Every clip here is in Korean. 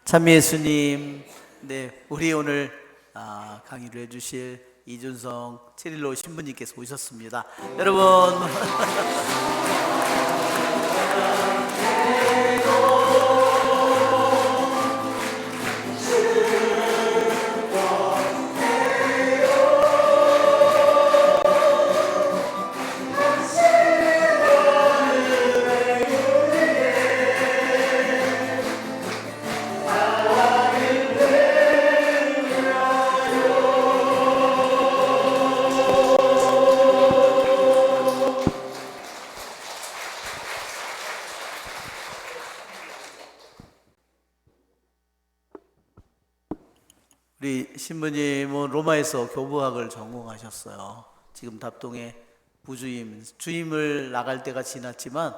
참 예수님, 네, 우리 오늘 강의를 해주실 이준성 체릴로 신부님께서 오셨습니다. 여러분, 우리 신부님은 로마에서 교부학을 전공하셨어요. 지금 답동에 주임을 나갈 때가 지났지만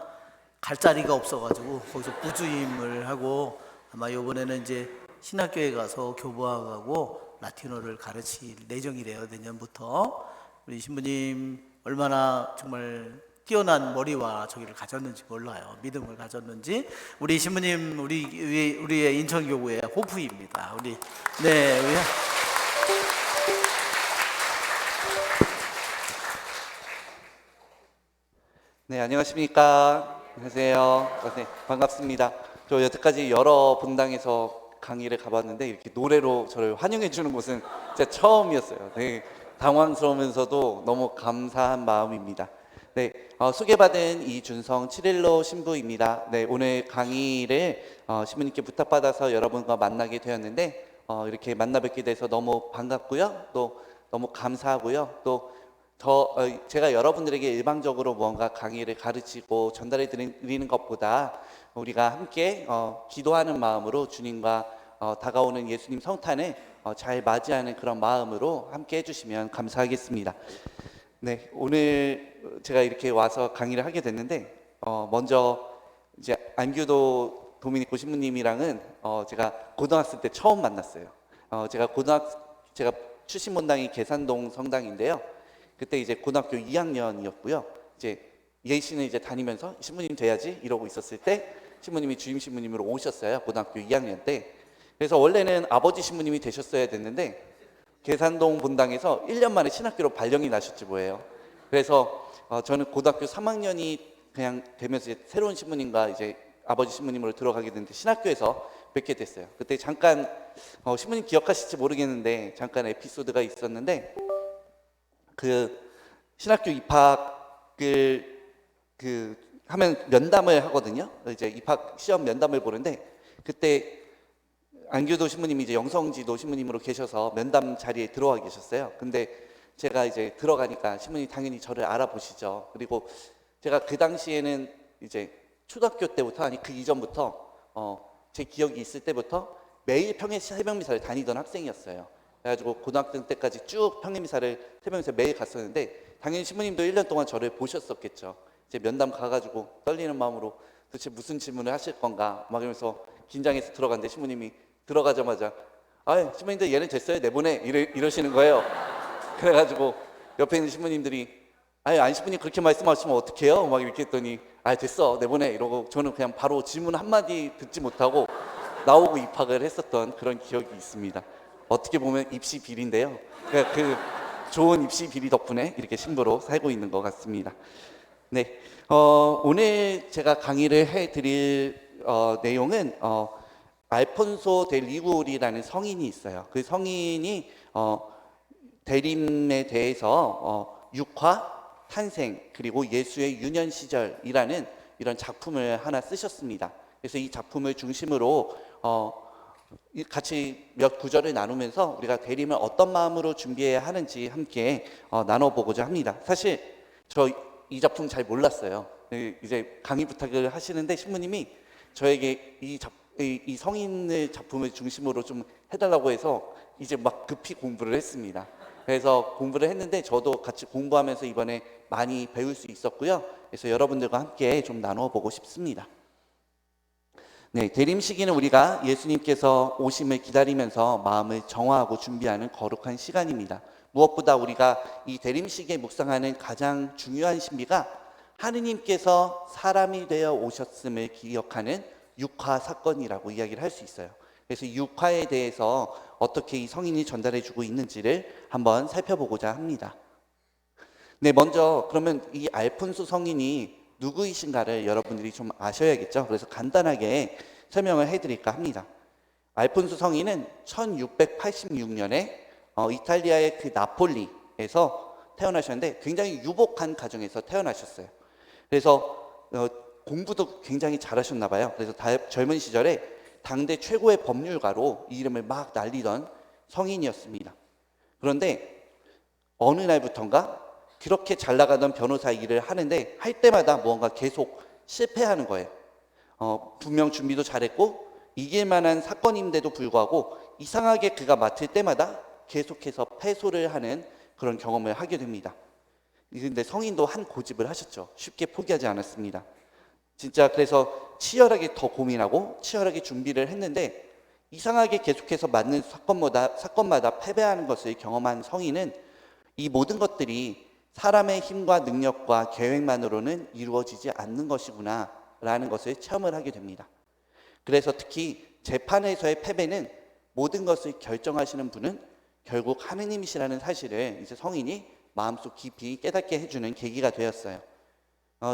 갈 자리가 없어가지고 거기서 부주임을 하고 아마 이번에는 이제 신학교에 가서 교부학하고 라틴어를 가르칠 예정이래요. 내년부터. 우리 신부님 얼마나 정말 뛰어난 머리와 저기를 가졌는지 몰라요. 믿음을 가졌는지. 우리 신부님 우리의 인천교구의 호프입니다. 네. 네, 안녕하십니까. 안녕하세요. 네, 반갑습니다. 저 여태까지 여러 분당에서 강의를 가봤는데 이렇게 노래로 저를 환영해 주는 곳은 진짜 처음이었어요. 네, 당황스러우면서도 너무 감사한 마음입니다. 네, 소개받은 이준성 치릴로 신부입니다. 네, 오늘 강의를 신부님께 부탁받아서 여러분과 만나게 되었는데 이렇게 만나 뵙게 돼서 너무 반갑고요. 또 너무 감사하고요. 또 제가 여러분들에게 일방적으로 뭔가 강의를 가르치고 전달해 드리는 것보다 우리가 함께 기도하는 마음으로 주님과 다가오는 예수님 성탄을 잘 맞이하는 그런 마음으로 함께 해주시면 감사하겠습니다. 네, 오늘 제가 이렇게 와서 강의를 하게 됐는데 먼저 이제 안규도 도미니코 신부님이랑은 제가 고등학생 때 처음 만났어요. 제가 출신 본당이 계산동 성당인데요. 그때 이제 고등학교 2학년이었고요. 이제 예시는 이제 다니면서 신부님 돼야지 이러고 있었을 때 신부님이 주임 신부님으로 오셨어요. 고등학교 2학년 때. 그래서 원래는 아버지 신부님이 되셨어야 됐는데 계산동 본당에서 1년 만에 신학교로 발령이 나셨지 뭐예요. 그래서 저는 고등학교 3학년이 그냥 되면서 이제 새로운 신부님과 이제 아버지 신부님으로 들어가게 됐는데 신학교에서 뵙게 됐어요. 그때 잠깐 신부님 기억하실지 모르겠는데 잠깐 에피소드가 있었는데 그 신학교 입학을 하면 면담을 하거든요. 이제 입학 시험 면담을 보는데 그때 안규도 신부님이 이제 영성지도 신부님으로 계셔서 면담 자리에 들어와 계셨어요. 근데 제가 이제 들어가니까 신부님이 당연히 저를 알아보시죠. 그리고 제가 그 당시에는 이제 초등학교 때부터 아니 그 이전부터 제 기억이 있을 때부터 매일 평일 새벽 미사를 다니던 학생이었어요. 그래가지고 고등학생 때까지 쭉 평일미사를 새벽미사 매일 갔었는데 당연히 신부님도 1년 동안 저를 보셨었겠죠. 이제 면담 가가지고 떨리는 마음으로 도대체 무슨 질문을 하실 건가 막 이러면서 긴장해서 들어갔는데 신부님이 들어가자마자 신부님들 얘는 됐어요 내보내 이러시는 거예요. 그래가지고 옆에 있는 신부님들이 안 신부님 그렇게 말씀하시면 어떡해요 막 이렇게 했더니 됐어 내보내 이러고 저는 그냥 바로 질문 한마디 듣지 못하고 나오고 입학을 했었던 그런 기억이 있습니다. 어떻게 보면 입시 비리인데요. 그러니까 그 좋은 입시 비리 덕분에 이렇게 신부로 살고 있는 것 같습니다. 네, 오늘 제가 강의를 해드릴 내용은 알폰소 데 리구리라는 성인이 있어요. 그 성인이 대림에 대해서 육화, 탄생, 그리고 예수의 유년 시절이라는 이런 작품을 하나 쓰셨습니다. 그래서 이 작품을 중심으로 같이 몇 구절을 나누면서 우리가 대림을 어떤 마음으로 준비해야 하는지 함께 나눠보고자 합니다. 사실 저 이 작품 잘 몰랐어요. 이제 강의 부탁을 하시는데 신부님이 저에게 이 성인의 작품을 중심으로 좀 해달라고 해서 이제 막 급히 공부를 했습니다. 그래서 공부를 했는데 저도 같이 공부하면서 이번에 많이 배울 수 있었고요. 그래서 여러분들과 함께 좀 나눠보고 싶습니다. 네, 대림 시기는 우리가 예수님께서 오심을 기다리면서 마음을 정화하고 준비하는 거룩한 시간입니다. 무엇보다 우리가 이 대림 시기에 묵상하는 가장 중요한 신비가 하느님께서 사람이 되어 오셨음을 기억하는 육화 사건이라고 이야기를 할 수 있어요. 그래서 이 6화에 대해서 어떻게 이 성인이 전달해주고 있는지를 한번 살펴보고자 합니다. 네, 먼저 그러면 이 알폰소 성인이 누구이신가를 여러분들이 좀 아셔야겠죠. 그래서 간단하게 설명을 해드릴까 합니다. 알폰소 성인은 1686년에 이탈리아의 그 나폴리에서 태어나셨는데 굉장히 유복한 가정에서 태어나셨어요. 그래서 공부도 굉장히 잘하셨나 봐요. 그래서 젊은 시절에 당대 최고의 법률가로 이 이름을 막 날리던 성인이었습니다. 그런데 어느 날부턴가 그렇게 잘 나가던 변호사 일을 하는데 할 때마다 무언가 계속 실패하는 거예요. 분명 준비도 잘했고 이길 만한 사건인데도 불구하고 이상하게 그가 맡을 때마다 계속해서 패소를 하는 그런 경험을 하게 됩니다. 그런데 성인도 한 고집을 하셨죠. 쉽게 포기하지 않았습니다. 진짜 그래서 치열하게 더 고민하고 치열하게 준비를 했는데 이상하게 계속해서 맞는 사건마다 패배하는 것을 경험한 성인은 이 모든 것들이 사람의 힘과 능력과 계획만으로는 이루어지지 않는 것이구나 라는 것을 체험을 하게 됩니다. 그래서 특히 재판에서의 패배는 모든 것을 결정하시는 분은 결국 하느님이시라는 사실을 이제 성인이 마음속 깊이 깨닫게 해주는 계기가 되었어요.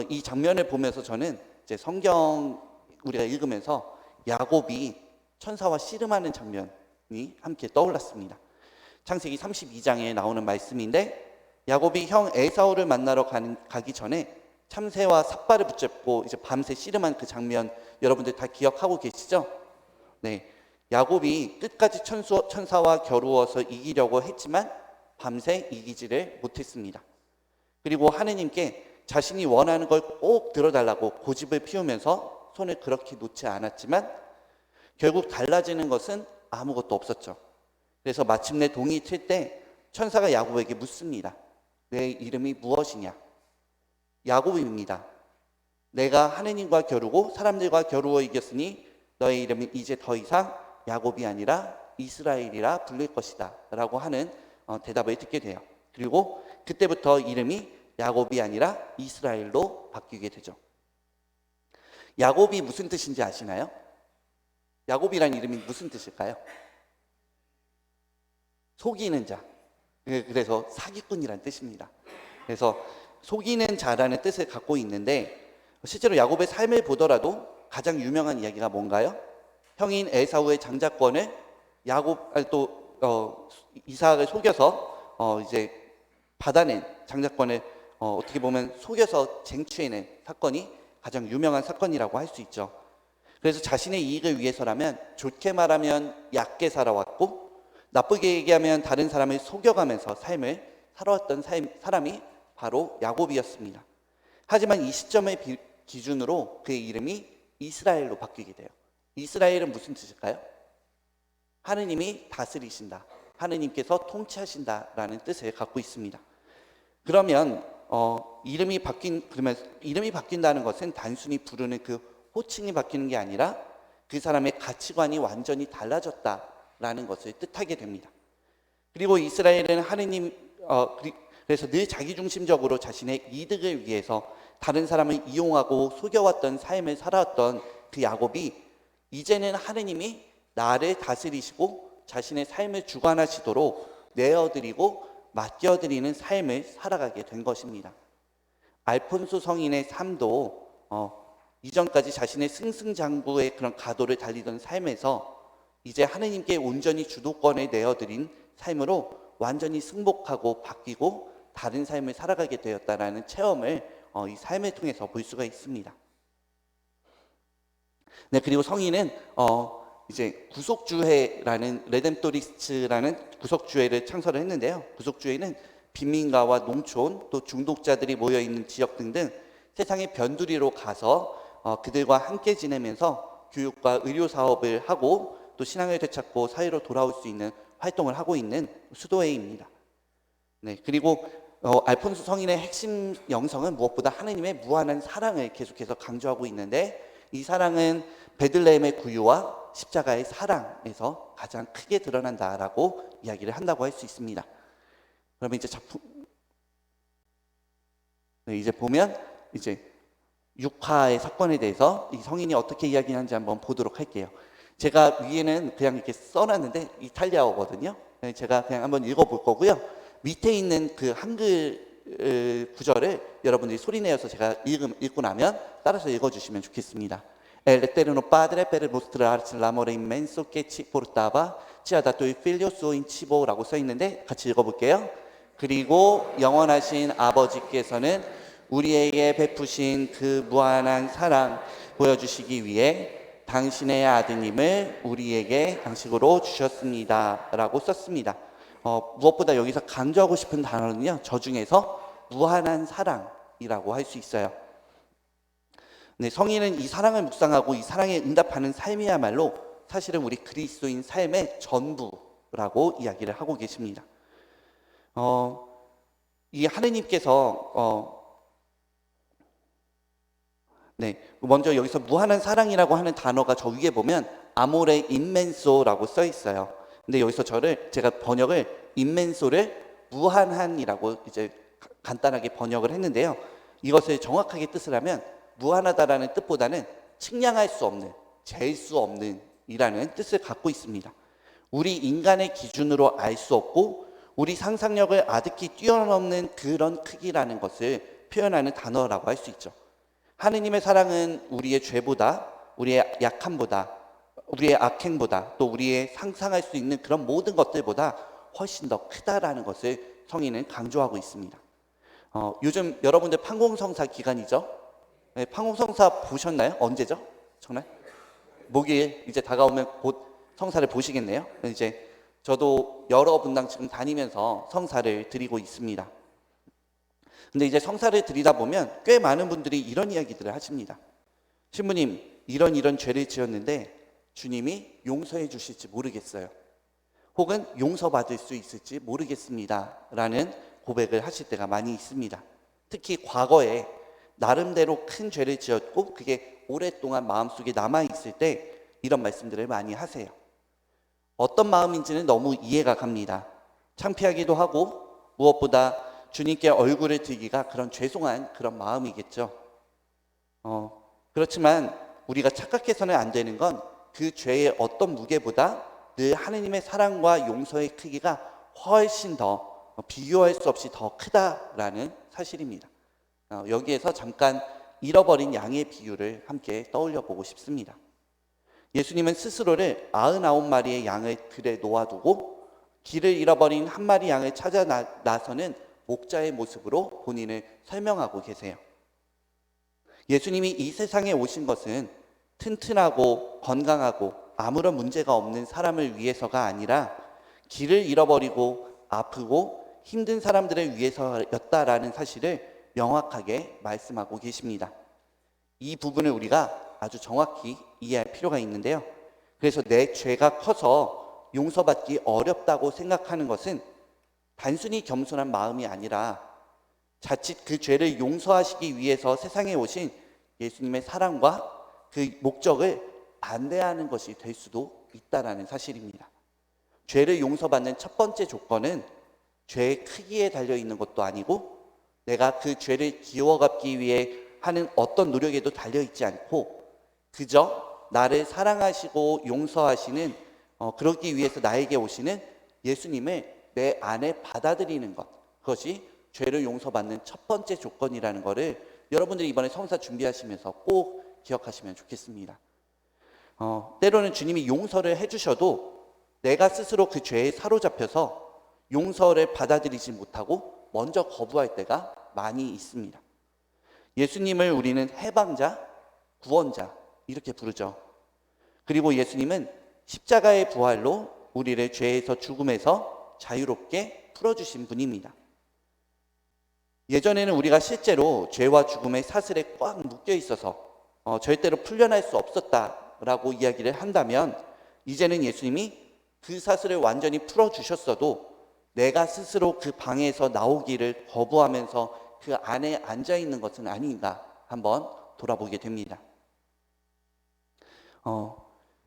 이 장면을 보면서 저는 이제 성경 우리가 읽으면서 야곱이 천사와 씨름하는 장면이 함께 떠올랐습니다. 창세기 32장에 나오는 말씀인데 야곱이 형 에사우를 만나러 가기 전에 참새와 삭발을 붙잡고 이제 밤새 씨름한 그 장면 여러분들 다 기억하고 계시죠? 네, 야곱이 끝까지 천사와 겨루어서 이기려고 했지만 밤새 이기지를 못했습니다. 그리고 하느님께 자신이 원하는 걸 꼭 들어달라고 고집을 피우면서 손을 그렇게 놓지 않았지만 결국 달라지는 것은 아무것도 없었죠. 그래서 마침내 동이 틀 때 천사가 야곱에게 묻습니다. 내 이름이 무엇이냐? 야곱입니다. 내가 하느님과 겨루고 사람들과 겨루어 이겼으니 너의 이름은 이제 더 이상 야곱이 아니라 이스라엘이라 불릴 것이다 라고 하는 대답을 듣게 돼요. 그리고 그때부터 이름이 야곱이 아니라 이스라엘로 바뀌게 되죠. 야곱이 무슨 뜻인지 아시나요? 야곱이라는 이름이 무슨 뜻일까요? 속이는 자. 그래서 사기꾼이라는 뜻입니다. 그래서 속이는 자라는 뜻을 갖고 있는데 실제로 야곱의 삶을 보더라도 가장 유명한 이야기가 뭔가요? 형인 에사우의 장자권을 이삭을 속여서 이제 받아낸 장자권을 어떻게 보면 속여서 쟁취해낸 사건이 가장 유명한 사건이라고 할 수 있죠. 그래서 자신의 이익을 위해서라면 좋게 말하면 얕게 살아왔고 나쁘게 얘기하면 다른 사람을 속여가면서 삶을 살아왔던 사람이 바로 야곱이었습니다. 하지만 이 시점을 기준으로 그의 이름이 이스라엘로 바뀌게 돼요. 이스라엘은 무슨 뜻일까요? 하느님이 다스리신다. 하느님께서 통치하신다라는 뜻을 갖고 있습니다. 그러면 이름이 바뀐다는 것은 단순히 부르는 그 호칭이 바뀌는 게 아니라 그 사람의 가치관이 완전히 달라졌다라는 것을 뜻하게 됩니다. 그리고 이스라엘은 그래서 늘 자기중심적으로 자신의 이득을 위해서 다른 사람을 이용하고 속여왔던 삶을 살아왔던 그 야곱이 이제는 하느님이 나를 다스리시고 자신의 삶을 주관하시도록 내어드리고 맡겨드리는 삶을 살아가게 된 것입니다. 알폰소 성인의 삶도 이전까지 자신의 승승장구의 그런 가도를 달리던 삶에서 이제 하느님께 온전히 주도권을 내어드린 삶으로 완전히 승복하고 바뀌고 다른 삶을 살아가게 되었다라는 체험을 이 삶을 통해서 볼 수가 있습니다. 네, 그리고 성인은 이제 구속주회라는 레뎀토리스트라는 구속주회를 창설을 했는데요. 구속주회는 빈민가와 농촌 또 중독자들이 모여 있는 지역 등등 세상의 변두리로 가서 그들과 함께 지내면서 교육과 의료 사업을 하고 또 신앙을 되찾고 사회로 돌아올 수 있는 활동을 하고 있는 수도회입니다. 네, 그리고 알폰소 성인의 핵심 영성은 무엇보다 하느님의 무한한 사랑을 계속해서 강조하고 있는데 이 사랑은 베들레헴의 구유와 십자가의 사랑에서 가장 크게 드러난다라고 이야기를 한다고 할 수 있습니다. 그러면 이제 이제 보면 이제 6화의 사건에 대해서 이 성인이 어떻게 이야기하는지 한번 보도록 할게요. 제가 위에는 그냥 이렇게 써놨는데 이탈리아어거든요. 제가 그냥 한번 읽어볼 거고요. 밑에 있는 그 한글 구절을 여러분들이 소리내어서 제가 읽고 나면 따라서 읽어주시면 좋겠습니다. El eterno padre per mostrarci l'amore immenso che ci portava ci ha dato il figlio suo in cibo라고 써 있는데 같이 읽어볼게요. 그리고 영원하신 아버지께서는 우리에게 베푸신 그 무한한 사랑 보여주시기 위해 당신의 아드님을 우리에게 양식으로 주셨습니다 라고 썼습니다. 무엇보다 여기서 강조하고 싶은 단어는요, 저 중에서 무한한 사랑이라고 할 수 있어요. 네, 성인은 이 사랑을 묵상하고 이 사랑에 응답하는 삶이야말로 사실은 우리 그리스도인 삶의 전부라고 이야기를 하고 계십니다. 이 하느님께서 네, 먼저 여기서 무한한 사랑이라고 하는 단어가 저 위에 보면 아모레 인멘소라고 써 있어요. 근데 여기서 제가 번역을 인멘소를 무한한이라고 이제 간단하게 번역을 했는데요. 이것을 정확하게 뜻을 하면 무한하다라는 뜻보다는 측량할 수 없는, 잴 수 없는 이라는 뜻을 갖고 있습니다. 우리 인간의 기준으로 알 수 없고 우리 상상력을 아득히 뛰어넘는 그런 크기라는 것을 표현하는 단어라고 할 수 있죠. 하느님의 사랑은 우리의 죄보다, 우리의 약함보다, 우리의 악행보다, 또 우리의 상상할 수 있는 그런 모든 것들보다 훨씬 더 크다라는 것을 성인은 강조하고 있습니다. 요즘 여러분들 판공성사 기간이죠. 네, 판공성사 보셨나요? 언제죠? 정말? 목요일 이제 다가오면 곧 성사를 보시겠네요. 이제 저도 여러 분당 지금 다니면서 성사를 드리고 있습니다. 근데 이제 성사를 드리다 보면 꽤 많은 분들이 이런 이야기들을 하십니다. 신부님, 이런 죄를 지었는데 주님이 용서해 주실지 모르겠어요. 혹은 용서받을 수 있을지 모르겠습니다 라는 고백을 하실 때가 많이 있습니다. 특히 과거에 나름대로 큰 죄를 지었고 그게 오랫동안 마음속에 남아있을 때 이런 말씀들을 많이 하세요. 어떤 마음인지는 너무 이해가 갑니다. 창피하기도 하고 무엇보다 주님께 얼굴을 들기가 그런 죄송한 그런 마음이겠죠. 그렇지만 우리가 착각해서는 안 되는 건 그 죄의 어떤 무게보다 늘 하느님의 사랑과 용서의 크기가 훨씬 더 비교할 수 없이 더 크다라는 사실입니다. 여기에서 잠깐 잃어버린 양의 비유를 함께 떠올려 보고 싶습니다. 예수님은 스스로를 99마리의 양을 들에 놓아두고 길을 잃어버린 한 마리 양을 찾아 나서는 목자의 모습으로 본인을 설명하고 계세요. 예수님이 이 세상에 오신 것은 튼튼하고 건강하고 아무런 문제가 없는 사람을 위해서가 아니라 길을 잃어버리고 아프고 힘든 사람들을 위해서였다라는 사실을 명확하게 말씀하고 계십니다. 이 부분을 우리가 아주 정확히 이해할 필요가 있는데요. 그래서 내 죄가 커서 용서받기 어렵다고 생각하는 것은 단순히 겸손한 마음이 아니라 자칫 그 죄를 용서하시기 위해서 세상에 오신 예수님의 사랑과 그 목적을 반대하는 것이 될 수도 있다라는 사실입니다. 죄를 용서받는 첫 번째 조건은 죄의 크기에 달려있는 것도 아니고 내가 그 죄를 기워갚기 위해 하는 어떤 노력에도 달려있지 않고 그저 나를 사랑하시고 용서하시는 그러기 위해서 나에게 오시는 예수님을 내 안에 받아들이는 것, 그것이 죄를 용서받는 첫 번째 조건이라는 것을 여러분들이 이번에 성사 준비하시면서 꼭 기억하시면 좋겠습니다. 때로는 주님이 용서를 해주셔도 내가 스스로 그 죄에 사로잡혀서 용서를 받아들이지 못하고 먼저 거부할 때가 많이 있습니다. 예수님을 우리는 해방자, 구원자 이렇게 부르죠. 그리고 예수님은 십자가의 부활로 우리를 죄에서 죽음에서 자유롭게 풀어주신 분입니다. 예전에는 우리가 실제로 죄와 죽음의 사슬에 꽉 묶여 있어서 절대로 풀려날 수 없었다라고 이야기를 한다면 이제는 예수님이 그 사슬을 완전히 풀어주셨어도 내가 스스로 그 방에서 나오기를 거부하면서 그 안에 앉아있는 것은 아닌가 한번 돌아보게 됩니다.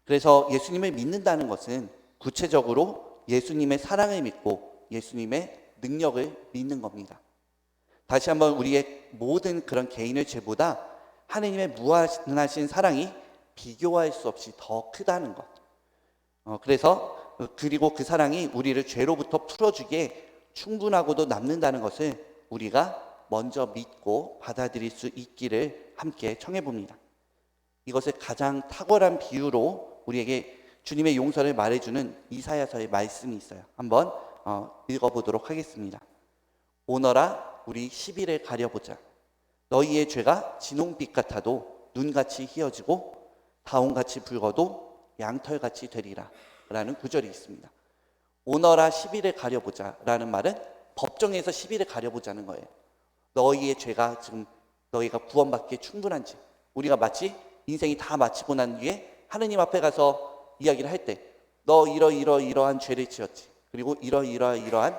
그래서 예수님을 믿는다는 것은 구체적으로 예수님의 사랑을 믿고 예수님의 능력을 믿는 겁니다. 다시 한번 우리의 모든 그런 개인의 죄보다 하느님의 무한하신 사랑이 비교할 수 없이 더 크다는 것, 그리고 그 사랑이 우리를 죄로부터 풀어주기에 충분하고도 남는다는 것을 우리가 먼저 믿고 받아들일 수 있기를 함께 청해 봅니다. 이것을 가장 탁월한 비유로 우리에게 주님의 용서를 말해주는 이사야서의 말씀이 있어요. 한번 읽어보도록 하겠습니다. 오너라 우리 시비를 가려보자. 너희의 죄가 진홍빛 같아도 눈같이 희어지고 다홍같이 붉어도 양털같이 되리라 라는 구절이 있습니다. 오너라 시비를 가려보자 라는 말은 법정에서 시비를 가려보자는 거예요. 너희의 죄가 지금 너희가 구원받기에 충분한지, 우리가 마치 인생이 다 마치고 난 뒤에 하느님 앞에 가서 이야기를 할 때 너 이러한 죄를 지었지, 그리고 이러한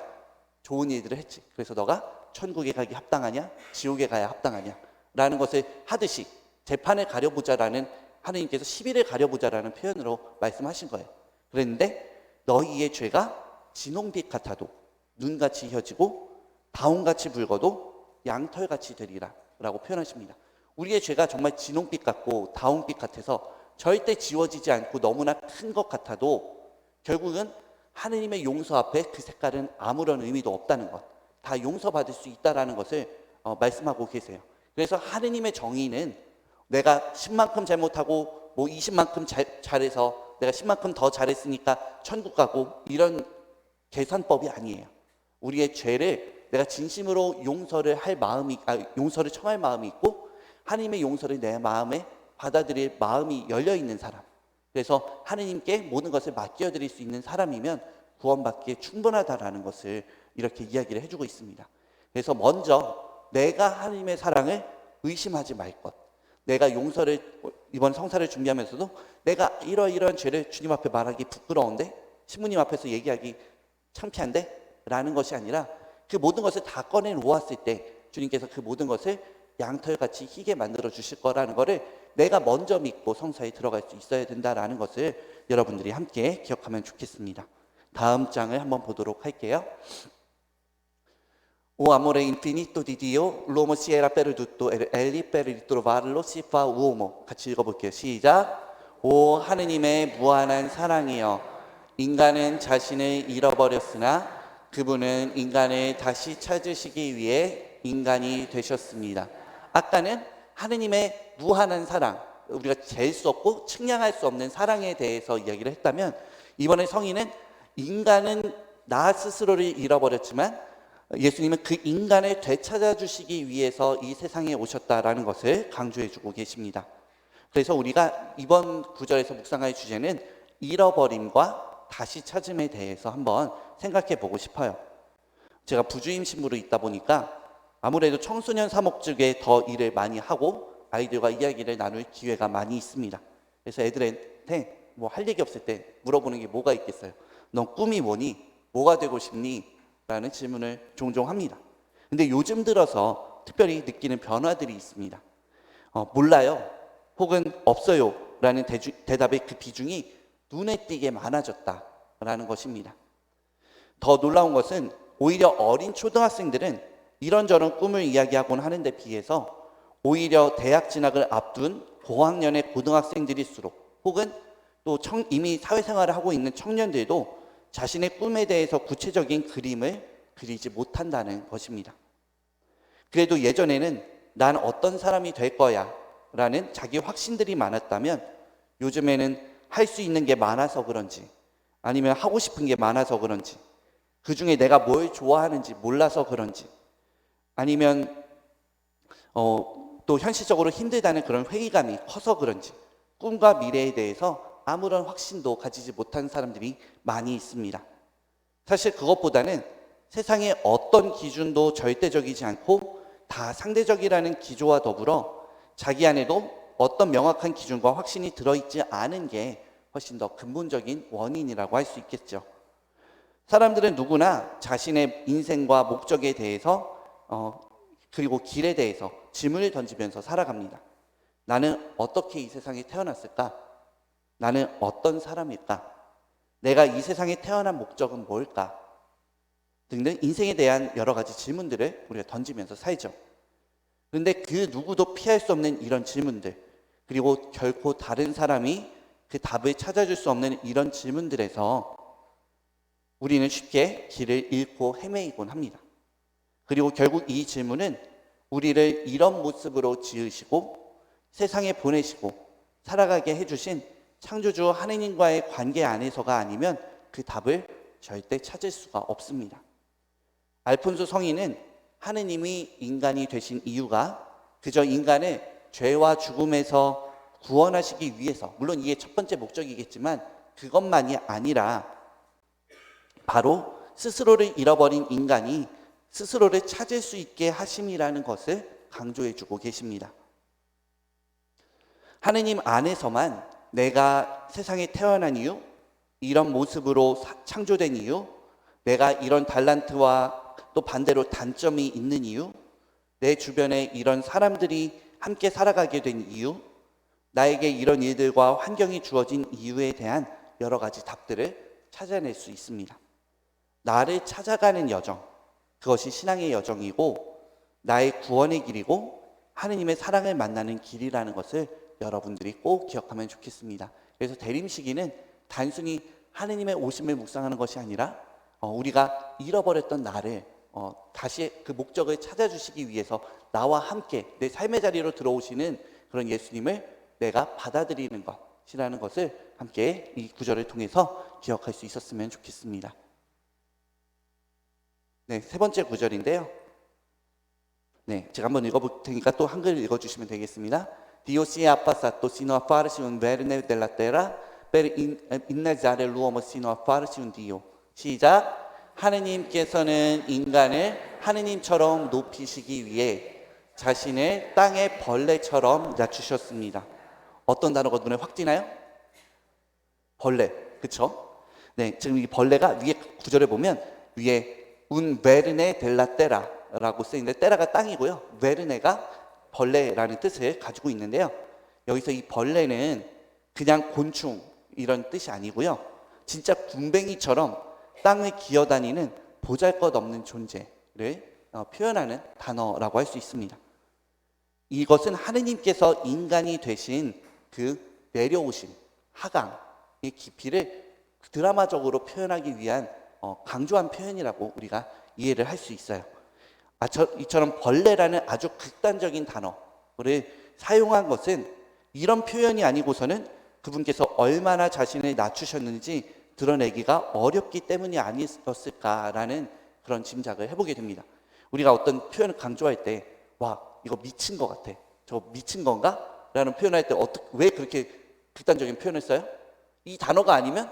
좋은 일들을 했지, 그래서 너가 천국에 가기 합당하냐 지옥에 가야 합당하냐 라는 것을 하듯이 재판을 가려보자라는, 하느님께서 시비를 가려보자라는 표현으로 말씀하신 거예요. 그랬는데 너희의 죄가 진홍빛 같아도 눈같이 혀지고 다홍같이 붉어도 양털같이 되리라 라고 표현하십니다. 우리의 죄가 정말 진홍빛 같고 다홍빛 같아서 절대 지워지지 않고 너무나 큰 것 같아도 결국은 하느님의 용서 앞에 그 색깔은 아무런 의미도 없다는 것, 다 용서받을 수 있다는 것을 말씀하고 계세요. 그래서 하느님의 정의는 내가 10만큼 잘못하고 20만큼 잘해서 내가 10만큼 더 잘했으니까 천국 가고 이런 계산법이 아니에요. 우리의 죄를 내가 진심으로 용서를 청할 마음이 있고 하나님의 용서를 내 마음에 받아들일 마음이 열려 있는 사람, 그래서 하느님께 모든 것을 맡겨드릴 수 있는 사람이면 구원받기에 충분하다라는 것을 이렇게 이야기를 해주고 있습니다. 그래서 먼저 내가 하나님의 사랑을 의심하지 말 것, 내가 이번 성사를 준비하면서도 내가 이러한 죄를 주님 앞에 말하기 부끄러운데, 신부님 앞에서 얘기하기 창피한데 라는 것이 아니라 그 모든 것을 다 꺼내 놓았을 때 주님께서 그 모든 것을 양털같이 희게 만들어 주실 거라는 것을 내가 먼저 믿고 성사에 들어갈 수 있어야 된다라는 것을 여러분들이 함께 기억하면 좋겠습니다. 다음 장을 한번 보도록 할게요. O amore infinito di Dio, l'uomo si era perduto e egli per ritrovarlo si fa uomo. 같이 읽어볼게요. 시작. 오 하느님의 무한한 사랑이여, 인간은 자신을 잃어버렸으나 그분은 인간을 다시 찾으시기 위해 인간이 되셨습니다. 아까는 하느님의 무한한 사랑, 우리가 잴 수 없고 측량할 수 없는 사랑에 대해서 이야기를 했다면, 이번에 성인은 인간은 나 스스로를 잃어버렸지만 예수님은 그 인간을 되찾아 주시기 위해서 이 세상에 오셨다라는 것을 강조해 주고 계십니다. 그래서 우리가 이번 구절에서 묵상할 주제는 잃어버림과 다시 찾음에 대해서 한번 생각해 보고 싶어요. 제가 부주임 신부로 있다 보니까 아무래도 청소년 사목 쪽에 더 일을 많이 하고 아이들과 이야기를 나눌 기회가 많이 있습니다. 그래서 애들한테 뭐 할 얘기 없을 때 물어보는 게 뭐가 있겠어요? 넌 꿈이 뭐니? 뭐가 되고 싶니? 라는 질문을 종종 합니다. 근데 요즘 들어서 특별히 느끼는 변화들이 있습니다. 몰라요, 혹은 없어요 라는 대답의 그 비중이 눈에 띄게 많아졌다라는 것입니다. 더 놀라운 것은 오히려 어린 초등학생들은 이런저런 꿈을 이야기하곤 하는데 비해서 오히려 대학 진학을 앞둔 고학년의 고등학생들일수록, 혹은 또 이미 사회생활을 하고 있는 청년들도 자신의 꿈에 대해서 구체적인 그림을 그리지 못한다는 것입니다. 그래도 예전에는 난 어떤 사람이 될 거야 라는 자기 확신들이 많았다면, 요즘에는 할 수 있는 게 많아서 그런지, 아니면 하고 싶은 게 많아서 그런지, 그 중에 내가 뭘 좋아하는지 몰라서 그런지, 아니면 또 현실적으로 힘들다는 그런 회의감이 커서 그런지 꿈과 미래에 대해서 아무런 확신도 가지지 못한 사람들이 많이 있습니다. 사실 그것보다는 세상의 어떤 기준도 절대적이지 않고 다 상대적이라는 기조와 더불어 자기 안에도 어떤 명확한 기준과 확신이 들어있지 않은 게 훨씬 더 근본적인 원인이라고 할 수 있겠죠. 사람들은 누구나 자신의 인생과 목적에 대해서 그리고 길에 대해서 질문을 던지면서 살아갑니다. 나는 어떻게 이 세상에 태어났을까? 나는 어떤 사람일까? 내가 이 세상에 태어난 목적은 뭘까? 등등 인생에 대한 여러 가지 질문들을 우리가 던지면서 살죠. 그런데 그 누구도 피할 수 없는 이런 질문들, 그리고 결코 다른 사람이 그 답을 찾아줄 수 없는 이런 질문들에서 우리는 쉽게 길을 잃고 헤매이곤 합니다. 그리고 결국 이 질문은 우리를 이런 모습으로 지으시고 세상에 보내시고 살아가게 해주신 창조주 하느님과의 관계 안에서가 아니면 그 답을 절대 찾을 수가 없습니다. 알폰소 성인은 하느님이 인간이 되신 이유가 그저 인간을 죄와 죽음에서 구원하시기 위해서, 물론 이게 첫 번째 목적이겠지만 그것만이 아니라 바로 스스로를 잃어버린 인간이 스스로를 찾을 수 있게 하심이라는 것을 강조해 주고 계십니다. 하느님 안에서만 내가 세상에 태어난 이유, 이런 모습으로 창조된 이유, 내가 이런 달란트와 또 반대로 단점이 있는 이유, 내 주변에 이런 사람들이 함께 살아가게 된 이유, 나에게 이런 일들과 환경이 주어진 이유에 대한 여러 가지 답들을 찾아낼 수 있습니다. 나를 찾아가는 여정, 그것이 신앙의 여정이고 나의 구원의 길이고 하느님의 사랑을 만나는 길이라는 것을 여러분들이 꼭 기억하면 좋겠습니다. 그래서 대림시기는 단순히 하느님의 오심을 묵상하는 것이 아니라 우리가 잃어버렸던 나를 다시 그 목적을 찾아주시기 위해서 나와 함께 내 삶의 자리로 들어오시는 그런 예수님을 내가 받아들이는 것이라는 것을 함께 이 구절을 통해서 기억할 수 있었으면 좋겠습니다. 네, 세 번째 구절인데요. 네, 제가 한번 읽어볼 테니까 또 한글 읽어주시면 되겠습니다. Dios ha pasado sino a farse un verne de la terra, per innalzare l'uomo sino a farse un Dio. 시작. 하느님께서는 인간을 하느님처럼 높이시기 위해 자신을 땅의 벌레처럼 낮추셨습니다. 어떤 단어가 눈에 확 띄나요? 벌레, 그렇죠? 네, 지금 이 벌레가 위에 구절에 보면 위에 un verne de la terra라고 쓰이는데 테라가 땅이고요, 베르네가 벌레라는 뜻을 가지고 있는데요. 여기서 이 벌레는 그냥 곤충 이런 뜻이 아니고요, 진짜 군뱅이처럼 땅을 기어다니는 보잘것없는 존재를 표현하는 단어라고 할 수 있습니다. 이것은 하느님께서 인간이 되신 그 내려오신 하강의 깊이를 드라마적으로 표현하기 위한 강조한 표현이라고 우리가 이해를 할 수 있어요. 이처럼 벌레라는 아주 극단적인 단어를 사용한 것은 이런 표현이 아니고서는 그분께서 얼마나 자신을 낮추셨는지 드러내기가 어렵기 때문이 아니었을까라는 그런 짐작을 해보게 됩니다. 우리가 어떤 표현을 강조할 때, 와, 이거 미친 것 같아, 저거 미친 건가? 라는 표현할 때 왜 그렇게 극단적인 표현을 써요? 이 단어가 아니면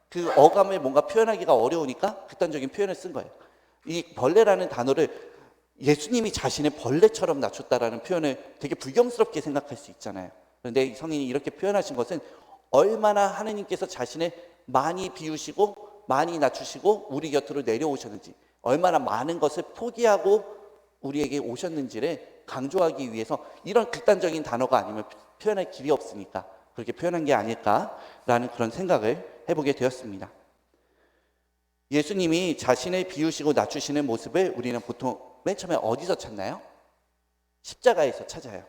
그 어감을 뭔가 표현하기가 어려우니까 극단적인 표현을 쓴 거예요. 이 벌레라는 단어를 예수님이 자신의 벌레처럼 낮췄다라는 표현을 되게 불경스럽게 생각할 수 있잖아요. 그런데 이 성인이 이렇게 표현하신 것은 얼마나 하느님께서 자신을 많이 비우시고 많이 낮추시고 우리 곁으로 내려오셨는지, 얼마나 많은 것을 포기하고 우리에게 오셨는지를 강조하기 위해서 이런 극단적인 단어가 아니면 표현할 길이 없으니까 그렇게 표현한 게 아닐까라는 그런 생각을 해보게 되었습니다. 예수님이 자신을 비우시고 낮추시는 모습을 우리는 보통 맨 처음에 어디서 찾나요? 십자가에서 찾아요.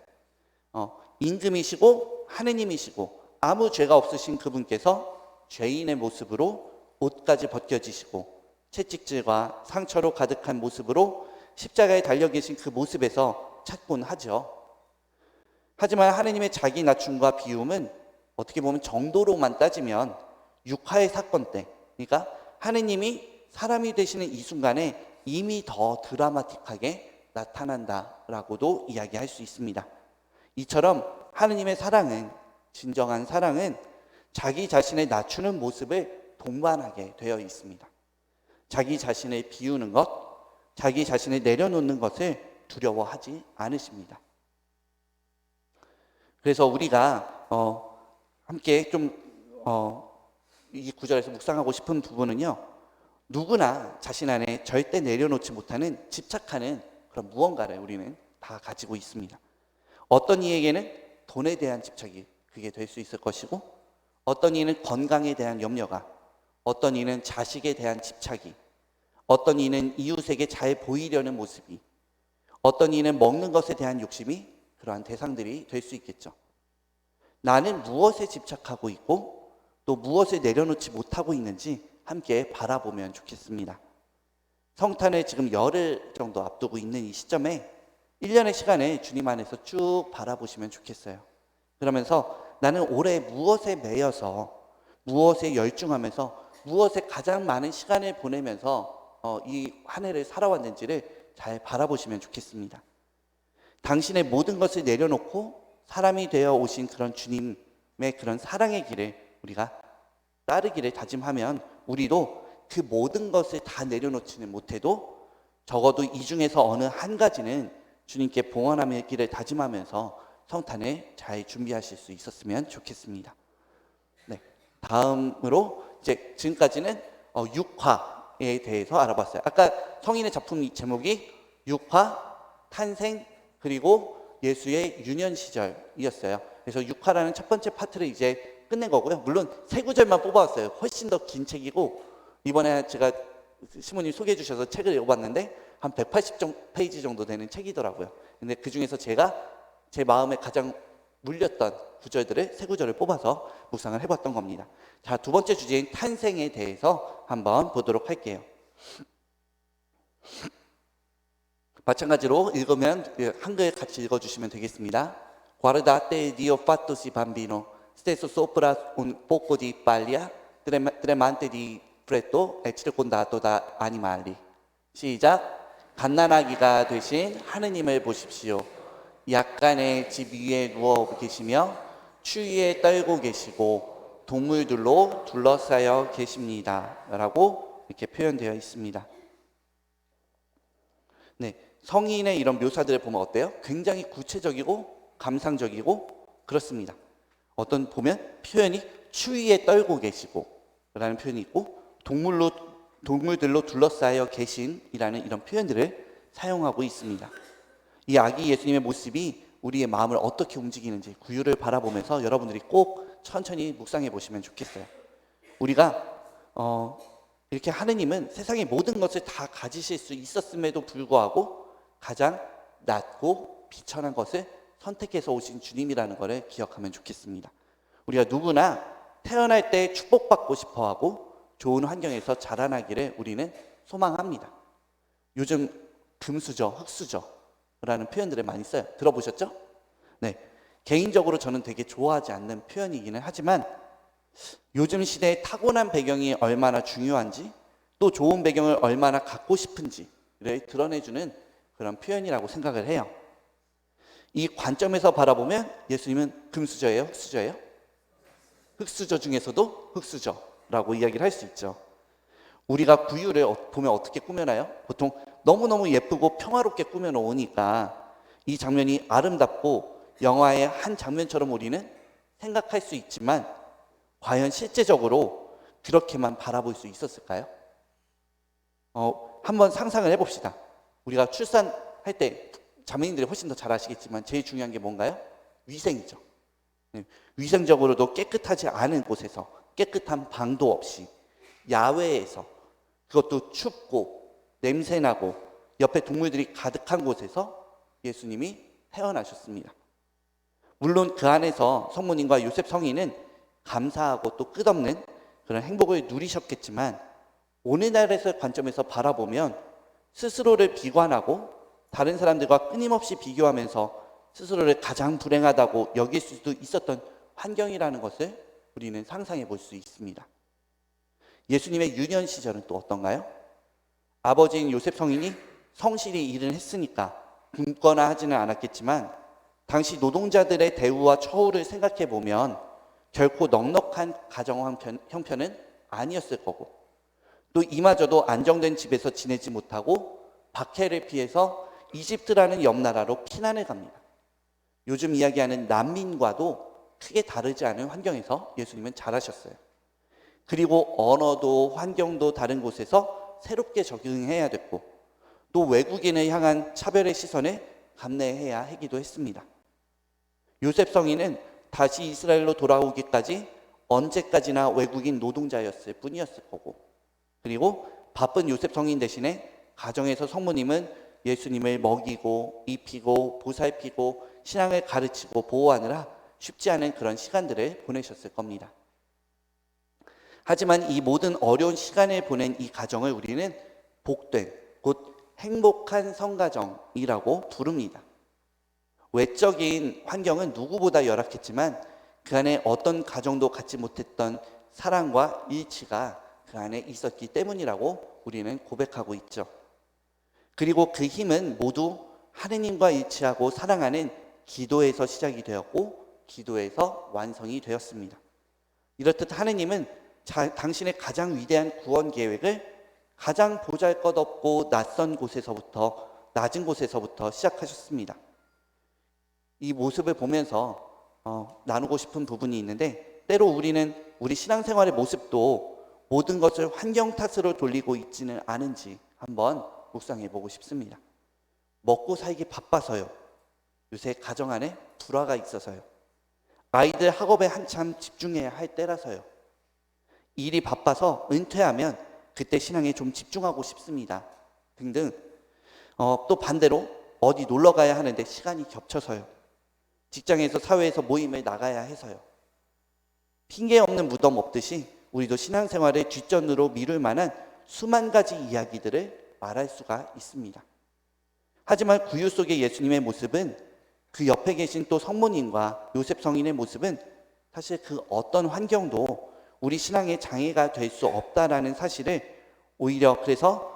임금이시고 하느님이시고 아무 죄가 없으신 그분께서 죄인의 모습으로 옷까지 벗겨지시고 채찍질과 상처로 가득한 모습으로 십자가에 달려 계신 그 모습에서 찾곤 하죠. 하지만 하느님의 자기 낮춤과 비움은 어떻게 보면 정도로만 따지면 육화의 사건 때, 그러니까 하느님이 사람이 되시는 이 순간에 이미 더 드라마틱하게 나타난다라고도 이야기할 수 있습니다. 이처럼 하느님의 사랑은, 진정한 사랑은 자기 자신을 낮추는 모습을 동반하게 되어 있습니다. 자기 자신을 비우는 것, 자기 자신을 내려놓는 것을 두려워하지 않으십니다. 그래서 우리가 함께 좀 이 구절에서 묵상하고 싶은 부분은요, 누구나 자신 안에 절대 내려놓지 못하는 집착하는 그런 무언가를 우리는 다 가지고 있습니다. 어떤 이에게는 돈에 대한 집착이 그게 될 수 있을 것이고, 어떤 이는 건강에 대한 염려가, 어떤 이는 자식에 대한 집착이, 어떤 이는 이웃에게 잘 보이려는 모습이, 어떤 이는 먹는 것에 대한 욕심이 그러한 대상들이 될 수 있겠죠. 나는 무엇에 집착하고 있고 또 무엇을 내려놓지 못하고 있는지 함께 바라보면 좋겠습니다. 성탄을 지금 열흘 정도 앞두고 있는 이 시점에 1년의 시간을 주님 안에서 쭉 바라보시면 좋겠어요. 그러면서 나는 올해 무엇에 매여서, 무엇에 열중하면서, 무엇에 가장 많은 시간을 보내면서 이 한 해를 살아왔는지를 잘 바라보시면 좋겠습니다. 당신의 모든 것을 내려놓고 사람이 되어 오신 그런 주님의 그런 사랑의 길을 우리가 따르기를 다짐하면 우리도 그 모든 것을 다 내려놓지는 못해도 적어도 이 중에서 어느 한 가지는 주님께 봉헌하기를 다짐하면서 성탄을 잘 준비하실 수 있었으면 좋겠습니다. 네, 다음으로 이제 지금까지는 육화에 대해서 알아봤어요. 아까 성인의 작품 제목이 육화, 탄생, 그리고 예수의 유년 시절이었어요. 그래서 육화라는 첫 번째 파트를 이제 끝낸 거고요. 물론 세 구절만 뽑아왔어요. 훨씬 더 긴 책이고, 이번에 제가 시모님 소개해 주셔서 책을 읽어봤는데 한 180페이지 정도 되는 책이더라고요. 근데 그 중에서 제가 제 마음에 가장 물렸던 구절들을 세 구절을 뽑아서 묵상을 해봤던 겁니다. 자, 두 번째 주제인 탄생에 대해서 한번 보도록 할게요. 마찬가지로 읽으면 한글 같이 읽어주시면 되겠습니다. Guardate Dio fattosi bambino, stesso sopra un poco di paglia, tremante di freddo e circondato da animali. 시작. 갓난아기가 되신 하느님을 보십시오. 약간의 집 위에 누워 계시며 추위에 떨고 계시고 동물들로 둘러싸여 계십니다. 라고 이렇게 표현되어 있습니다. 네, 성인의 이런 묘사들을 보면 어때요? 굉장히 구체적이고 감상적이고 그렇습니다. 어떤 보면 표현이 추위에 떨고 계시고 라는 표현이 있고 동물들로 둘러싸여 계신이라는 이런 표현들을 사용하고 있습니다. 이 아기 예수님의 모습이 우리의 마음을 어떻게 움직이는지 구유를 바라보면서 여러분들이 꼭 천천히 묵상해 보시면 좋겠어요. 우리가 이렇게 하느님은 세상의 모든 것을 다 가지실 수 있었음에도 불구하고 가장 낮고 비천한 것을 선택해서 오신 주님이라는 것을 기억하면 좋겠습니다. 우리가 누구나 태어날 때 축복받고 싶어하고 좋은 환경에서 자라나기를 우리는 소망합니다. 요즘 금수저, 흑수저라는 표현들을 많이 써요. 들어보셨죠? 네, 개인적으로 저는 되게 좋아하지 않는 표현이기는 하지만 요즘 시대의 타고난 배경이 얼마나 중요한지 또 좋은 배경을 얼마나 갖고 싶은지를 드러내주는 그런 표현이라고 생각을 해요. 이 관점에서 바라보면 예수님은 금수저예요? 흑수저예요? 흑수저 중에서도 흑수저라고 이야기를 할 수 있죠. 우리가 구유를 보면 어떻게 꾸며나요? 보통 너무너무 예쁘고 평화롭게 꾸며놓으니까 이 장면이 아름답고 영화의 한 장면처럼 우리는 생각할 수 있지만 과연 실제적으로 그렇게만 바라볼 수 있었을까요? 한번 상상을 해봅시다. 우리가 출산할 때 자매님들이 훨씬 더 잘 아시겠지만 제일 중요한 게 뭔가요? 위생이죠. 위생적으로도 깨끗하지 않은 곳에서 깨끗한 방도 없이 야외에서 그것도 춥고 냄새나고 옆에 동물들이 가득한 곳에서 예수님이 태어나셨습니다. 물론 그 안에서 성모님과 요셉 성인은 감사하고 또 끝없는 그런 행복을 누리셨겠지만 오늘날에서 관점에서 바라보면 스스로를 비관하고 다른 사람들과 끊임없이 비교하면서 스스로를 가장 불행하다고 여길 수도 있었던 환경이라는 것을 우리는 상상해 볼 수 있습니다. 예수님의 유년 시절은 또 어떤가요? 아버지인 요셉 성인이 성실히 일을 했으니까 굶거나 하지는 않았겠지만 당시 노동자들의 대우와 처우를 생각해 보면 결코 넉넉한 가정 형편은 아니었을 거고 또 이마저도 안정된 집에서 지내지 못하고 박해를 피해서 이집트라는 옆나라로 피난을 갑니다. 요즘 이야기하는 난민과도 크게 다르지 않은 환경에서 예수님은 자라셨어요. 그리고 언어도 환경도 다른 곳에서 새롭게 적응해야 됐고 또 외국인을 향한 차별의 시선에 감내해야 하기도 했습니다. 요셉 성인은 다시 이스라엘로 돌아오기까지 언제까지나 외국인 노동자였을 뿐이었을 거고 그리고 바쁜 요셉 성인 대신에 가정에서 성모님은 예수님을 먹이고 입히고 보살피고 신앙을 가르치고 보호하느라 쉽지 않은 그런 시간들을 보내셨을 겁니다. 하지만 이 모든 어려운 시간을 보낸 이 가정을 우리는 복된, 곧 행복한 성가정이라고 부릅니다. 외적인 환경은 누구보다 열악했지만 그 안에 어떤 가정도 갖지 못했던 사랑과 일치가 그 안에 있었기 때문이라고 우리는 고백하고 있죠. 그리고 그 힘은 모두 하느님과 일치하고 사랑하는 기도에서 시작이 되었고 기도에서 완성이 되었습니다. 이렇듯 하느님은 당신의 가장 위대한 구원 계획을 가장 보잘것없고 낯선 곳에서부터, 낮은 곳에서부터 시작하셨습니다. 이 모습을 보면서 나누고 싶은 부분이 있는데, 때로 우리는 우리 신앙생활의 모습도 모든 것을 환경 탓으로 돌리고 있지는 않은지 한번 묵상해 보고 싶습니다. 먹고 살기 바빠서요. 요새 가정 안에 불화가 있어서요. 아이들 학업에 한참 집중해야 할 때라서요. 일이 바빠서 은퇴하면 그때 신앙에 좀 집중하고 싶습니다. 등등. 또 반대로 어디 놀러 가야 하는데 시간이 겹쳐서요. 직장에서 사회에서 모임에 나가야 해서요. 핑계 없는 무덤 없듯이 우리도 신앙생활을 뒷전으로 미룰 만한 수만 가지 이야기들을 말할 수가 있습니다. 하지만 구유 속의 예수님의 모습은, 그 옆에 계신 또 성모님과 요셉 성인의 모습은 사실 그 어떤 환경도 우리 신앙의 장애가 될 수 없다라는 사실을, 오히려 그래서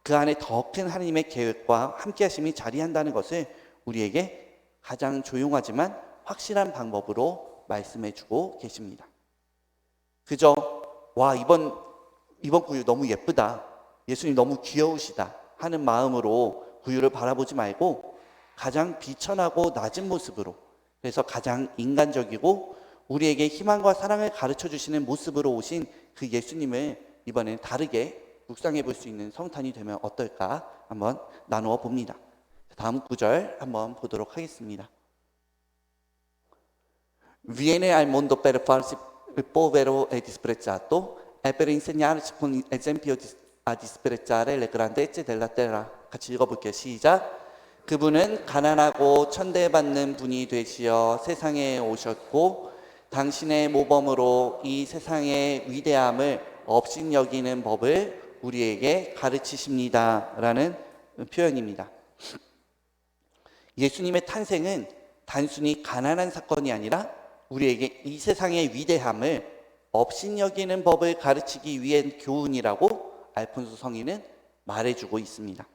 그 안에 더 큰 하나님의 계획과 함께 하심이 자리한다는 것을 우리에게 가장 조용하지만 확실한 방법으로 말씀해 주고 계십니다. 그저 와, 이번 구유 너무 예쁘다, 예수님 너무 귀여우시다 하는 마음으로 구유를 바라보지 말고 가장 비천하고 낮은 모습으로, 그래서 가장 인간적이고 우리에게 희망과 사랑을 가르쳐 주시는 모습으로 오신 그 예수님을 이번엔 다르게 묵상해 볼 수 있는 성탄이 되면 어떨까 한번 나누어 봅니다. 다음 구절 한번 보도록 하겠습니다. Viene al mondo per farsi povero e disprezzato e per insegnarci con esempio a disprezzare le grandezze della terra. 같이 읽어볼게요. 시작. 그분은 가난하고 천대받는 분이 되시어 세상에 오셨고 당신의 모범으로 이 세상의 위대함을 업신여기는 법을 우리에게 가르치십니다 라는 표현입니다. 예수님의 탄생은 단순히 가난한 사건이 아니라 우리에게 이 세상의 위대함을 업신여기는 법을 가르치기 위한 교훈이라고 알폰소 성인은 말해주고 있습니다.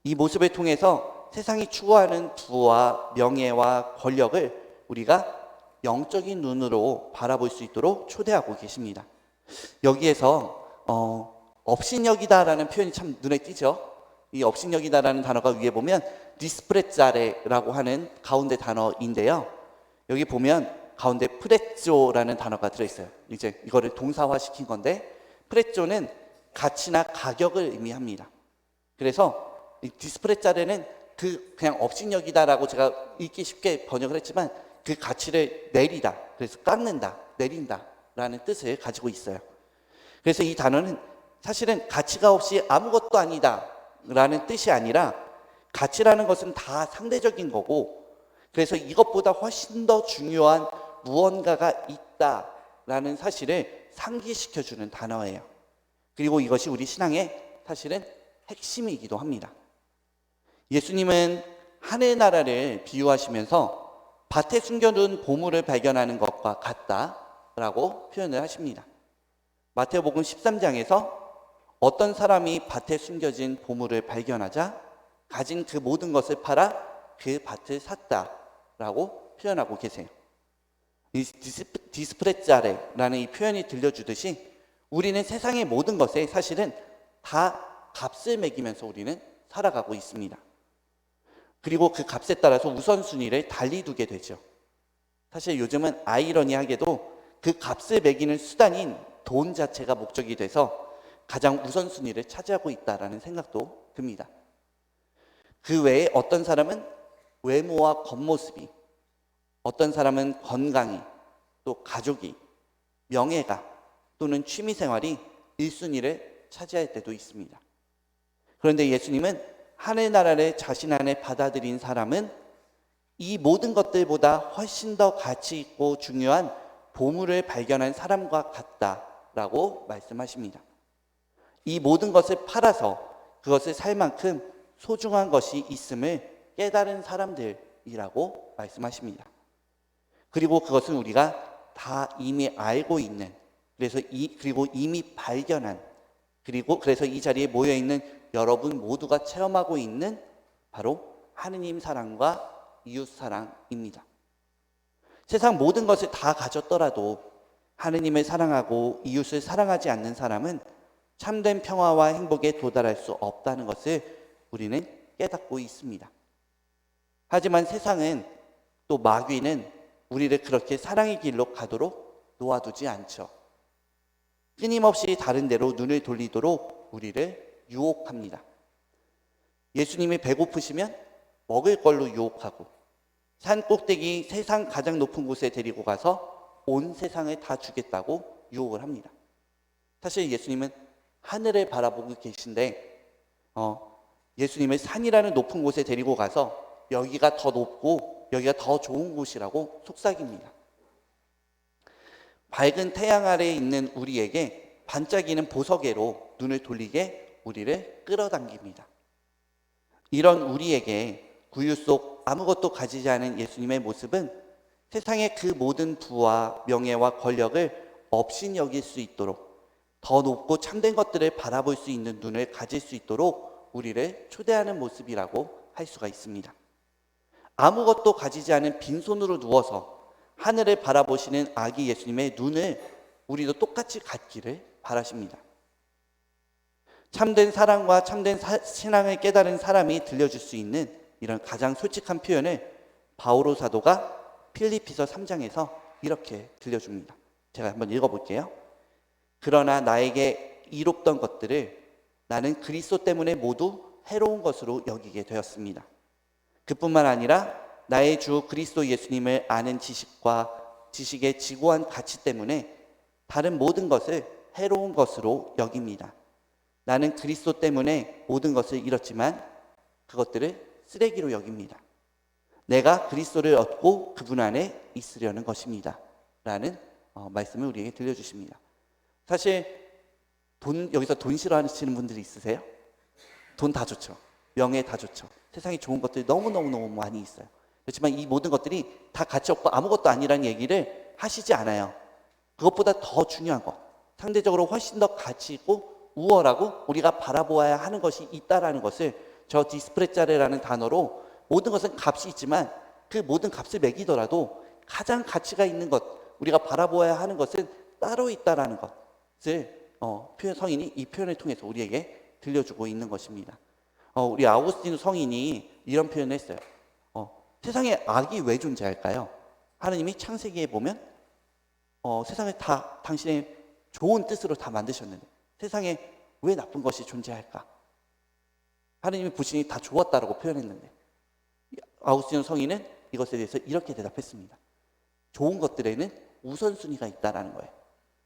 이 모습을 통해서 세상이 추구하는 부와 명예와 권력을 우리가 영적인 눈으로 바라볼 수 있도록 초대하고 계십니다. 여기에서 업신여기다라는 표현이 참 눈에 띄죠. 이 업신여기다라는 단어가 위에 보면 디스프레짜레라고 하는 가운데 단어인데요. 여기 보면 가운데 프레쪼라는 단어가 들어있어요. 이제 이거를 동사화시킨 건데, 프레쪼는 가치나 가격을 의미합니다. 그래서 이 디스프레짜레는 그냥 업신여기다라고 제가 읽기 쉽게 번역을 했지만 그 가치를 내리다, 그래서 깎는다, 내린다 라는 뜻을 가지고 있어요. 그래서 이 단어는 사실은 가치가 없이 아무것도 아니다 라는 뜻이 아니라, 가치라는 것은 다 상대적인 거고, 그래서 이것보다 훨씬 더 중요한 무언가가 있다라는 사실을 상기시켜주는 단어예요. 그리고 이것이 우리 신앙의 사실은 핵심이기도 합니다. 예수님은 하늘나라를 비유하시면서 밭에 숨겨둔 보물을 발견하는 것과 같다라고 표현을 하십니다. 마태복음 13장에서 어떤 사람이 밭에 숨겨진 보물을 발견하자 가진 그 모든 것을 팔아 그 밭을 샀다라고 표현하고 계세요. 이 디스프레짜레라는 이 표현이 들려주듯이 우리는 세상의 모든 것에 사실은 다 값을 매기면서 우리는 살아가고 있습니다. 그리고 그 값에 따라서 우선순위를 달리 두게 되죠. 사실 요즘은 아이러니하게도 그 값을 매기는 수단인 돈 자체가 목적이 돼서 가장 우선순위를 차지하고 있다라는 생각도 듭니다. 그 외에 어떤 사람은 외모와 겉모습이, 어떤 사람은 건강이, 또 가족이, 명예가, 또는 취미생활이 1순위를 차지할 때도 있습니다. 그런데 예수님은 하늘나라를 자신 안에 받아들인 사람은 이 모든 것들보다 훨씬 더 가치 있고 중요한 보물을 발견한 사람과 라고 말씀하십니다. 이 모든 것을 팔아서 그것을 살 만큼 소중한 것이 있음을 깨달은 사람들이라고 말씀하십니다. 그리고 그것은 우리가 다 이미 알고 있는, 그리고 이미 발견한, 그래서 이 자리에 모여 있는 여러분 모두가 체험하고 있는 바로 하느님 사랑과 이웃 사랑입니다. 세상 모든 것을 다 가졌더라도 하느님을 사랑하고 이웃을 사랑하지 않는 사람은 참된 평화와 행복에 도달할 수 없다는 것을 우리는 깨닫고 있습니다. 하지만 세상은, 또 마귀는 우리를 그렇게 사랑의 길로 가도록 놓아두지 않죠. 끊임없이 다른 데로 눈을 돌리도록 우리를 유혹합니다. 예수님이 배고프시면 먹을 걸로 유혹하고, 산 꼭대기 세상 가장 높은 곳에 데리고 가서 온 세상을 다 주겠다고 유혹을 합니다. 사실 예수님은 하늘을 바라보고 계신데 예수님을 산이라는 높은 곳에 데리고 가서 여기가 더 높고 여기가 더 좋은 곳이라고 속삭입니다. 밝은 태양 아래에 있는 우리에게 반짝이는 보석에로 눈을 돌리게 우리를 끌어당깁니다. 이런 우리에게 구유 속 아무것도 가지지 않은 예수님의 모습은 세상의 그 모든 부와 명예와 권력을 업신 여길 수 있도록, 더 높고 참된 것들을 바라볼 수 있는 눈을 가질 수 있도록 우리를 초대하는 모습이라고 할 수가 있습니다. 아무것도 가지지 않은 빈손으로 누워서 하늘을 바라보시는 아기 예수님의 눈을 우리도 똑같이 갖기를 바라십니다. 참된 사랑과 참된 신앙을 깨달은 사람이 들려줄 수 있는 이런 가장 솔직한 표현을 바오로 사도가 필리피서 3장에서 이렇게 들려줍니다. 제가 한번 읽어볼게요. 그러나 나에게 이롭던 것들을 나는 그리스도 때문에 모두 해로운 것으로 여기게 되었습니다. 그뿐만 아니라 나의 주 그리스도 예수님을 아는 지식의 지고한 가치 때문에 다른 모든 것을 해로운 것으로 여깁니다. 나는 그리스도 때문에 모든 것을 잃었지만 그것들을 쓰레기로 여깁니다. 내가 그리스도를 얻고 그분 안에 있으려는 것입니다. 라는 말씀을 우리에게 들려주십니다. 사실 여기서 돈 싫어하시는 분들이 있으세요? 돈 다 좋죠. 명예 다 좋죠. 세상에 좋은 것들이 너무너무 많이 있어요. 그렇지만 이 모든 것들이 다 가치 없고 아무것도 아니라는 얘기를 하시지 않아요. 그것보다 더 중요한 것, 상대적으로 훨씬 더 가치 있고 우월하고 우리가 바라보아야 하는 것이 있다라는 것을 저 디스프레짜레라는 단어로, 모든 것은 값이 있지만 그 모든 값을 매기더라도 가장 가치가 있는 것, 우리가 바라보아야 하는 것은 따로 있다라는 것을 성인이 이 표현을 통해서 우리에게 들려주고 있는 것입니다. 우리 아우구스티누 성인이 이런 표현을 했어요. 세상에 악이 왜 존재할까요? 하나님이 창세기에 보면 세상을 다 당신의 좋은 뜻으로 다 만드셨는데 세상에 왜 나쁜 것이 존재할까? 하나님이 보시니 다 좋았다라고 표현했는데 아우구스티누 성인은 이것에 대해서 이렇게 대답했습니다. 좋은 것들에는 우선순위가 있다라는 거예요.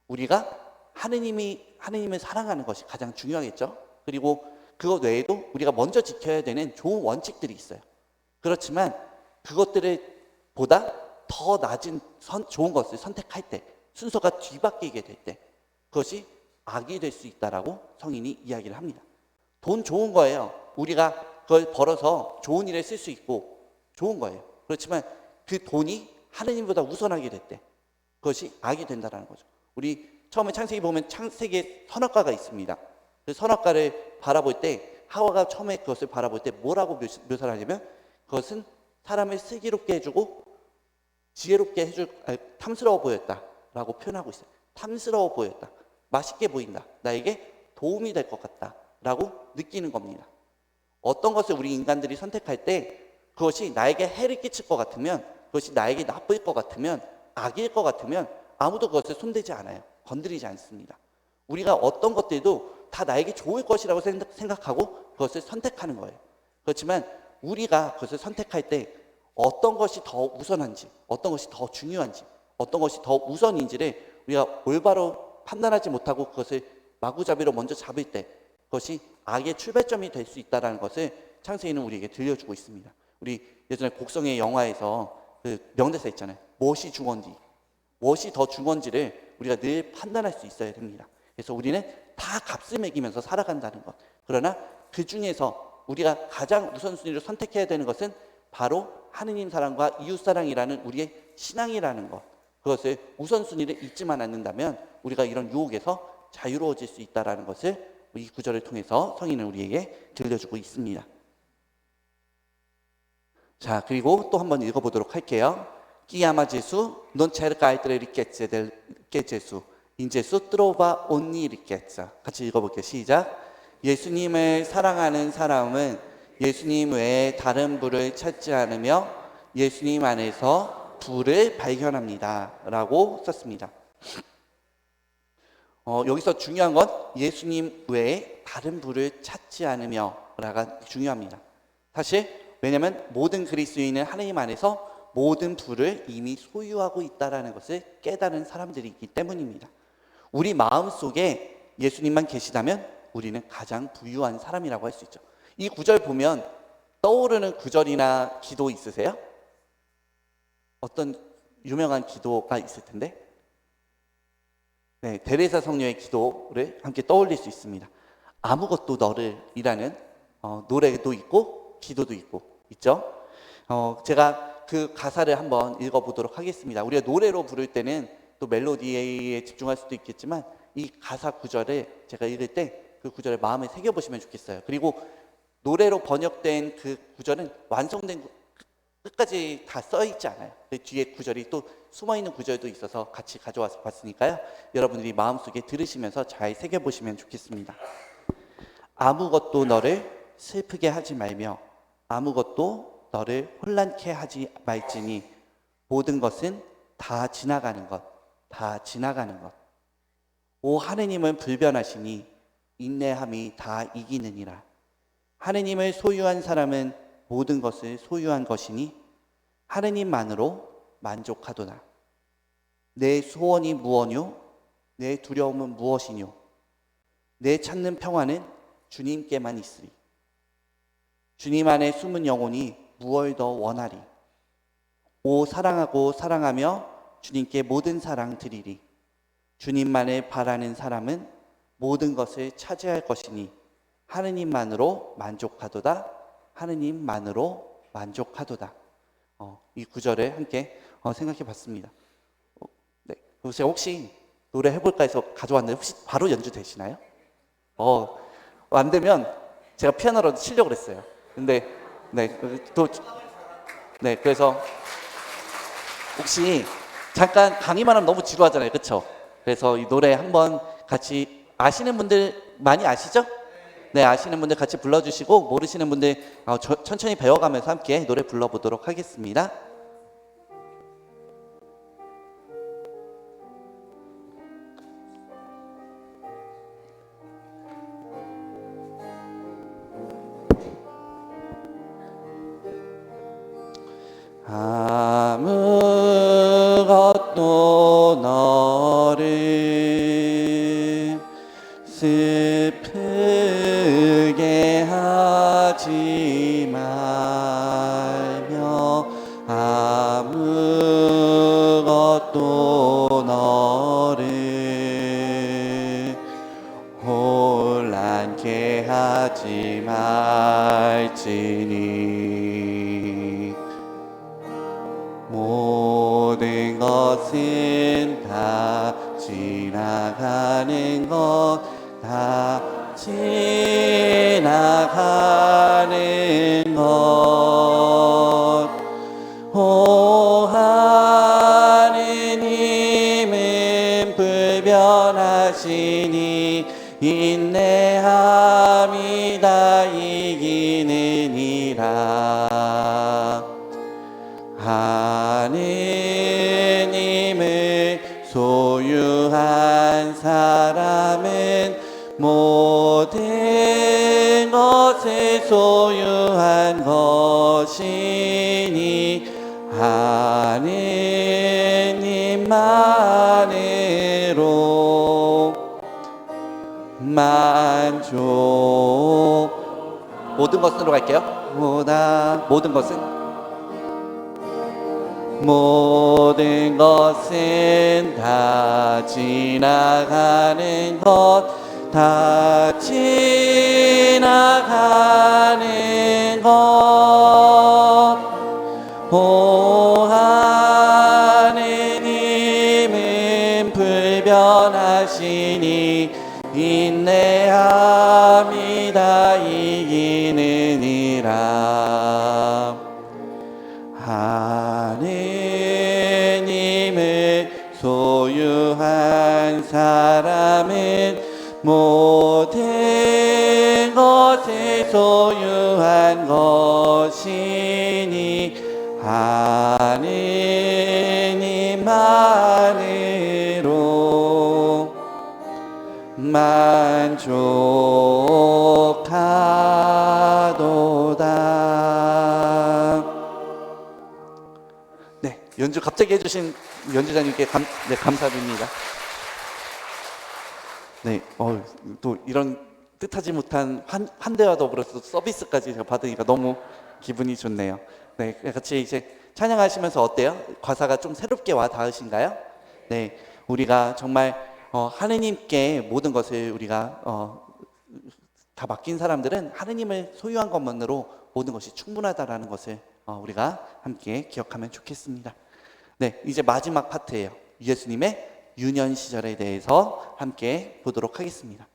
우리가 하느님을 사랑하는 것이 가장 중요하겠죠. 그리고 그것 외에도 우리가 먼저 지켜야 되는 좋은 원칙들이 있어요. 그렇지만 그것들을 보다 더 낮은 좋은 것을 선택할 때, 순서가 뒤바뀌게 될 때 그것이 악이 될 수 있다라고 성인이 이야기를 합니다. 돈 좋은 거예요. 우리가 그걸 벌어서 좋은 일에 쓸 수 있고 좋은 거예요. 그렇지만 그 돈이 하느님보다 우선하게 될 때 그것이 악이 된다는 거죠. 우리 처음에 창세기 보면 창세기에 선악과가 있습니다. 그 선악과를 바라볼 때 하와가 처음에 그것을 바라볼 때 뭐라고 묘사를 하냐면 그것은 사람을 슬기롭게 해주고 지혜롭게 탐스러워 보였다라고 표현하고 있어요. 탐스러워 보였다. 맛있게 보인다. 나에게 도움이 될 것 같다라고 느끼는 겁니다. 어떤 것을 우리 인간들이 선택할 때 그것이 나에게 해를 끼칠 것 같으면, 그것이 나에게 나쁠 것 같으면, 악일 것 같으면 아무도 그것을 손대지 않아요. 건드리지 않습니다. 우리가 어떤 것들도 다 나에게 좋을 것이라고 생각하고 그것을 선택하는 거예요. 그렇지만 우리가 그것을 선택할 때 어떤 것이 더 우선한지, 어떤 것이 더 중요한지, 어떤 것이 더 우선인지를 우리가 올바로 판단하지 못하고 그것을 마구잡이로 먼저 잡을 때 그것이 악의 출발점이 될 수 있다는 것을 창세기는 우리에게 들려주고 있습니다. 우리 예전에 곡성의 영화에서 그 명대사 있잖아요. 무엇이 중원디? 무엇이 더 중요한지를 우리가 늘 판단할 수 있어야 됩니다. 그래서 우리는 다 값을 매기면서 살아간다는 것. 그러나 그 중에서 우리가 가장 우선순위를 선택해야 되는 것은 바로 하느님 사랑과 이웃 사랑이라는 우리의 신앙이라는 것. 그것을 우선순위를 잊지만 않는다면 우리가 이런 유혹에서 자유로워질 수 있다는 것을 이 구절을 통해서 성인은 우리에게 들려주고 있습니다. 자, 그리고 또 한번 읽어보도록 할게요. Chiama Gesù, non cerca altre ricchezze che Gesù. In Gesù trova ogni ricchezza. 같이 읽어볼게요. 시작. 예수님을 사랑하는 사람은 예수님 외에 다른 부를 찾지 않으며 예수님 안에서 부를 발견합니다. 라고 썼습니다. 여기서 중요한 건 예수님 외에 다른 부를 찾지 않으며 라가 중요합니다. 사실 왜냐하면 모든 그리스도인은 하나님 안에서 모든 부를 이미 소유하고 있다는 것을 깨달은 사람들이기 때문입니다. 우리 마음속에 예수님만 계시다면 우리는 가장 부유한 사람이라고 할 수 있죠. 이 구절 보면 떠오르는 구절이나 기도 있으세요? 어떤 유명한 기도가 있을 텐데, 네, 데레사 성녀의 기도를 함께 떠올릴 수 있습니다. 아무것도 너를 이라는 노래도 있고 기도도 있죠. 제가 그 가사를 한번 읽어보도록 하겠습니다. 우리가 노래로 부를 때는 또 멜로디에 집중할 수도 있겠지만 이 가사 구절을 제가 읽을 때 그 구절을 마음에 새겨보시면 좋겠어요. 그리고 노래로 번역된 그 구절은 완성된 끝까지 다 써있지 않아요. 그 뒤에 구절이 또 숨어있는 구절도 있어서 같이 가져와서 봤으니까요. 여러분들이 마음속에 들으시면서 잘 새겨보시면 좋겠습니다. 아무것도 너를 슬프게 하지 말며 아무것도 너를 혼란케 하지 말지니 모든 것은 다 지나가는 것, 다 지나가는 것. 오 하느님은 불변하시니 인내함이 다 이기느니라. 하느님을 소유한 사람은 모든 것을 소유한 것이니 하느님만으로 만족하도다. 내 소원이 무엇뇨? 내 두려움은 무엇이뇨? 내 찾는 평화는 주님께만 있으리. 주님 안에 숨은 영혼이 무얼 더 원하리. 오 사랑하고 사랑하며 주님께 모든 사랑 드리리. 주님만을 바라는 사람은 모든 것을 차지할 것이니 하느님만으로 만족하도다. 하느님만으로 만족하도다. 이 구절을 함께 생각해 봤습니다. 네. 그리고 제가 혹시 노래 해볼까 해서 가져왔는데 혹시 바로 연주되시나요? 안 되면 제가 피아노로 치려고 그랬어요. 근데 그래서 혹시 잠깐 강의만 하면 너무 지루하잖아요, 그렇죠? 그래서 이 노래 한번 같이 아시는 분들 많이 아시죠? 네, 아시는 분들 같이 불러주시고 모르시는 분들 천천히 배워가면서 함께 노래 불러보도록 하겠습니다. 아무것도 너를 슬프게 하지 말며 아무것도 너를 혼란케 하지 말지니 모든 것은 다 지나가는 것, 다 지나가는 것. 오 하느님은 불변하시니 인내함이 다 이기느니라. 하느님을 소유한 사람은 모든 것을 소유한 것이니 하느님만으로 만족. 모든 것으로 갈게요. 모든 것은 모든 것은 다 지나가는 것, 다 지나가는 것. 오 하느님은 불변하시니 인내함이 다 이기느니라. 하느님을 소유한 사람은 모든 것을 소유한 것이니 하느님만으로 만족하도다. 네, 연주 갑자기 해주신 연주자님께 감사드립니다. 네, 또 이런 뜻하지 못한 환대와 더불어서 서비스까지 제가 받으니까 너무 기분이 좋네요. 네, 같이 이제 찬양하시면서 어때요? 가사가 좀 새롭게 와 닿으신가요? 네, 우리가 정말 하느님께 모든 것을 우리가 다 맡긴 사람들은 하느님을 소유한 것만으로 모든 것이 충분하다라는 것을 우리가 함께 기억하면 좋겠습니다. 네, 이제 마지막 파트예요. 예수님의 유년 시절에 대해서 함께 보도록 하겠습니다.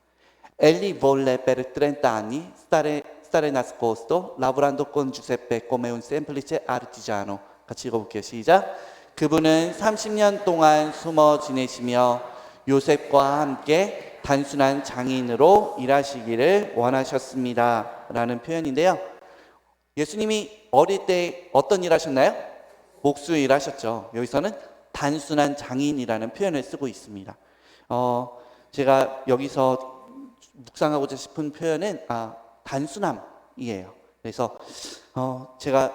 Egli volle per 30 anni stare nascosto lavorando con Giuseppe come un semplice artigiano. 같이 읽어볼게요. 시작. 그분은 30년 동안 숨어 지내시며 요셉과 함께 단순한 장인으로 일하시기를 원하셨습니다. 라는 표현인데요. 예수님이 어릴 때 어떤 일 하셨나요? 목수 일 하셨죠. 여기서는 단순한 장인이라는 표현을 쓰고 있습니다. 제가 여기서 묵상하고자 싶은 표현은 단순함이에요. 그래서 제가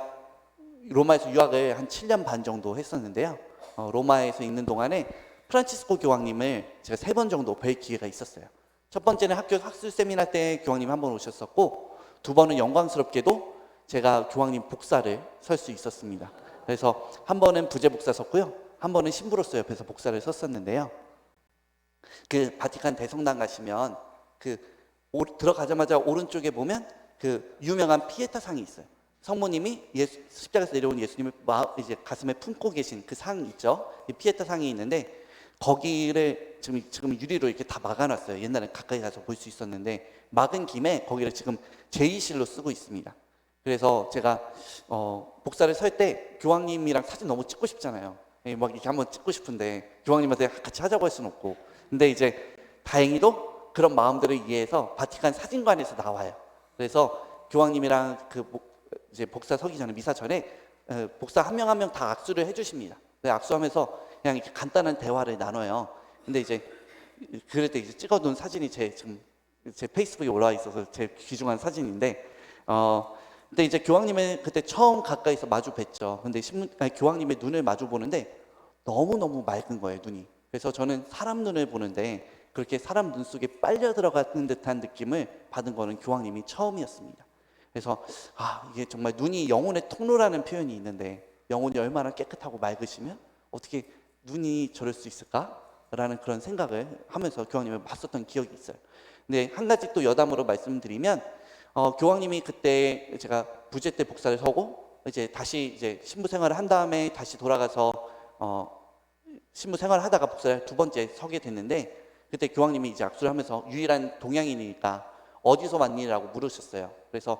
로마에서 유학을 한 7년 반 정도 했었는데요. 로마에서 있는 동안에 프란치스코 교황님을 제가 3번 정도 뵐 기회가 있었어요. 첫 번째는 학교 학술 세미나 때 교황님 한 번 오셨었고, 2번은 영광스럽게도 제가 교황님 복사를 설 수 있었습니다. 그래서 한 번은 부재 복사 섰고요, 한 번은 신부로서 옆에서 복사를 섰었는데요. 그 바티칸 대성당 가시면 들어가자마자 오른쪽에 보면 그 유명한 피에타 상이 있어요. 성모님이 십자가에서 내려온 예수님을 이제 가슴에 품고 계신 그 상 있죠. 이 피에타 상이 있는데 거기를 지금 유리로 이렇게 다 막아놨어요. 옛날에 가까이 가서 볼 수 있었는데 막은 김에 거기를 지금 제의실로 쓰고 있습니다. 그래서 제가 복사를 설 때 교황님이랑 사진 너무 찍고 싶잖아요. 막 이렇게 한번 찍고 싶은데 교황님한테 같이 하자고 할 수는 없고, 근데 이제 다행히도 그런 마음들을 이해해서 바티칸 사진관에서 나와요. 그래서 교황님이랑 이제 복사 서기 전에 미사 전에 복사 한 명 한 명 다 악수를 해주십니다. 악수하면서 그냥 이렇게 간단한 대화를 나눠요. 근데 이제 그럴 때 이제 찍어둔 사진이 지금 제 페이스북에 올라와 있어서 제 귀중한 사진인데, 근데 이제 교황님을 그때 처음 가까이서 마주 뵀죠. 근데 교황님의 눈을 마주 보는데 너무너무 맑은 거예요, 눈이. 그래서 저는 사람 눈을 보는데 그렇게 사람 눈 속에 빨려 들어가는 듯한 느낌을 받은 거는 교황님이 처음이었습니다. 그래서 이게 정말 눈이 영혼의 통로라는 표현이 있는데, 영혼이 얼마나 깨끗하고 맑으시면 어떻게 눈이 저럴 수 있을까라는 그런 생각을 하면서 교황님을 봤었던 기억이 있어요. 근데 한 가지 또 여담으로 말씀드리면, 교황님이 그때 제가 부재 때 복사를 서고 이제 다시 이제 신부 생활을 한 다음에 다시 돌아가서 신부 생활을 하다가 복사를 2번째 서게 됐는데, 그때 교황님이 이제 악수를 하면서 유일한 동양인이니까 어디서 왔니?라고 물으셨어요. 그래서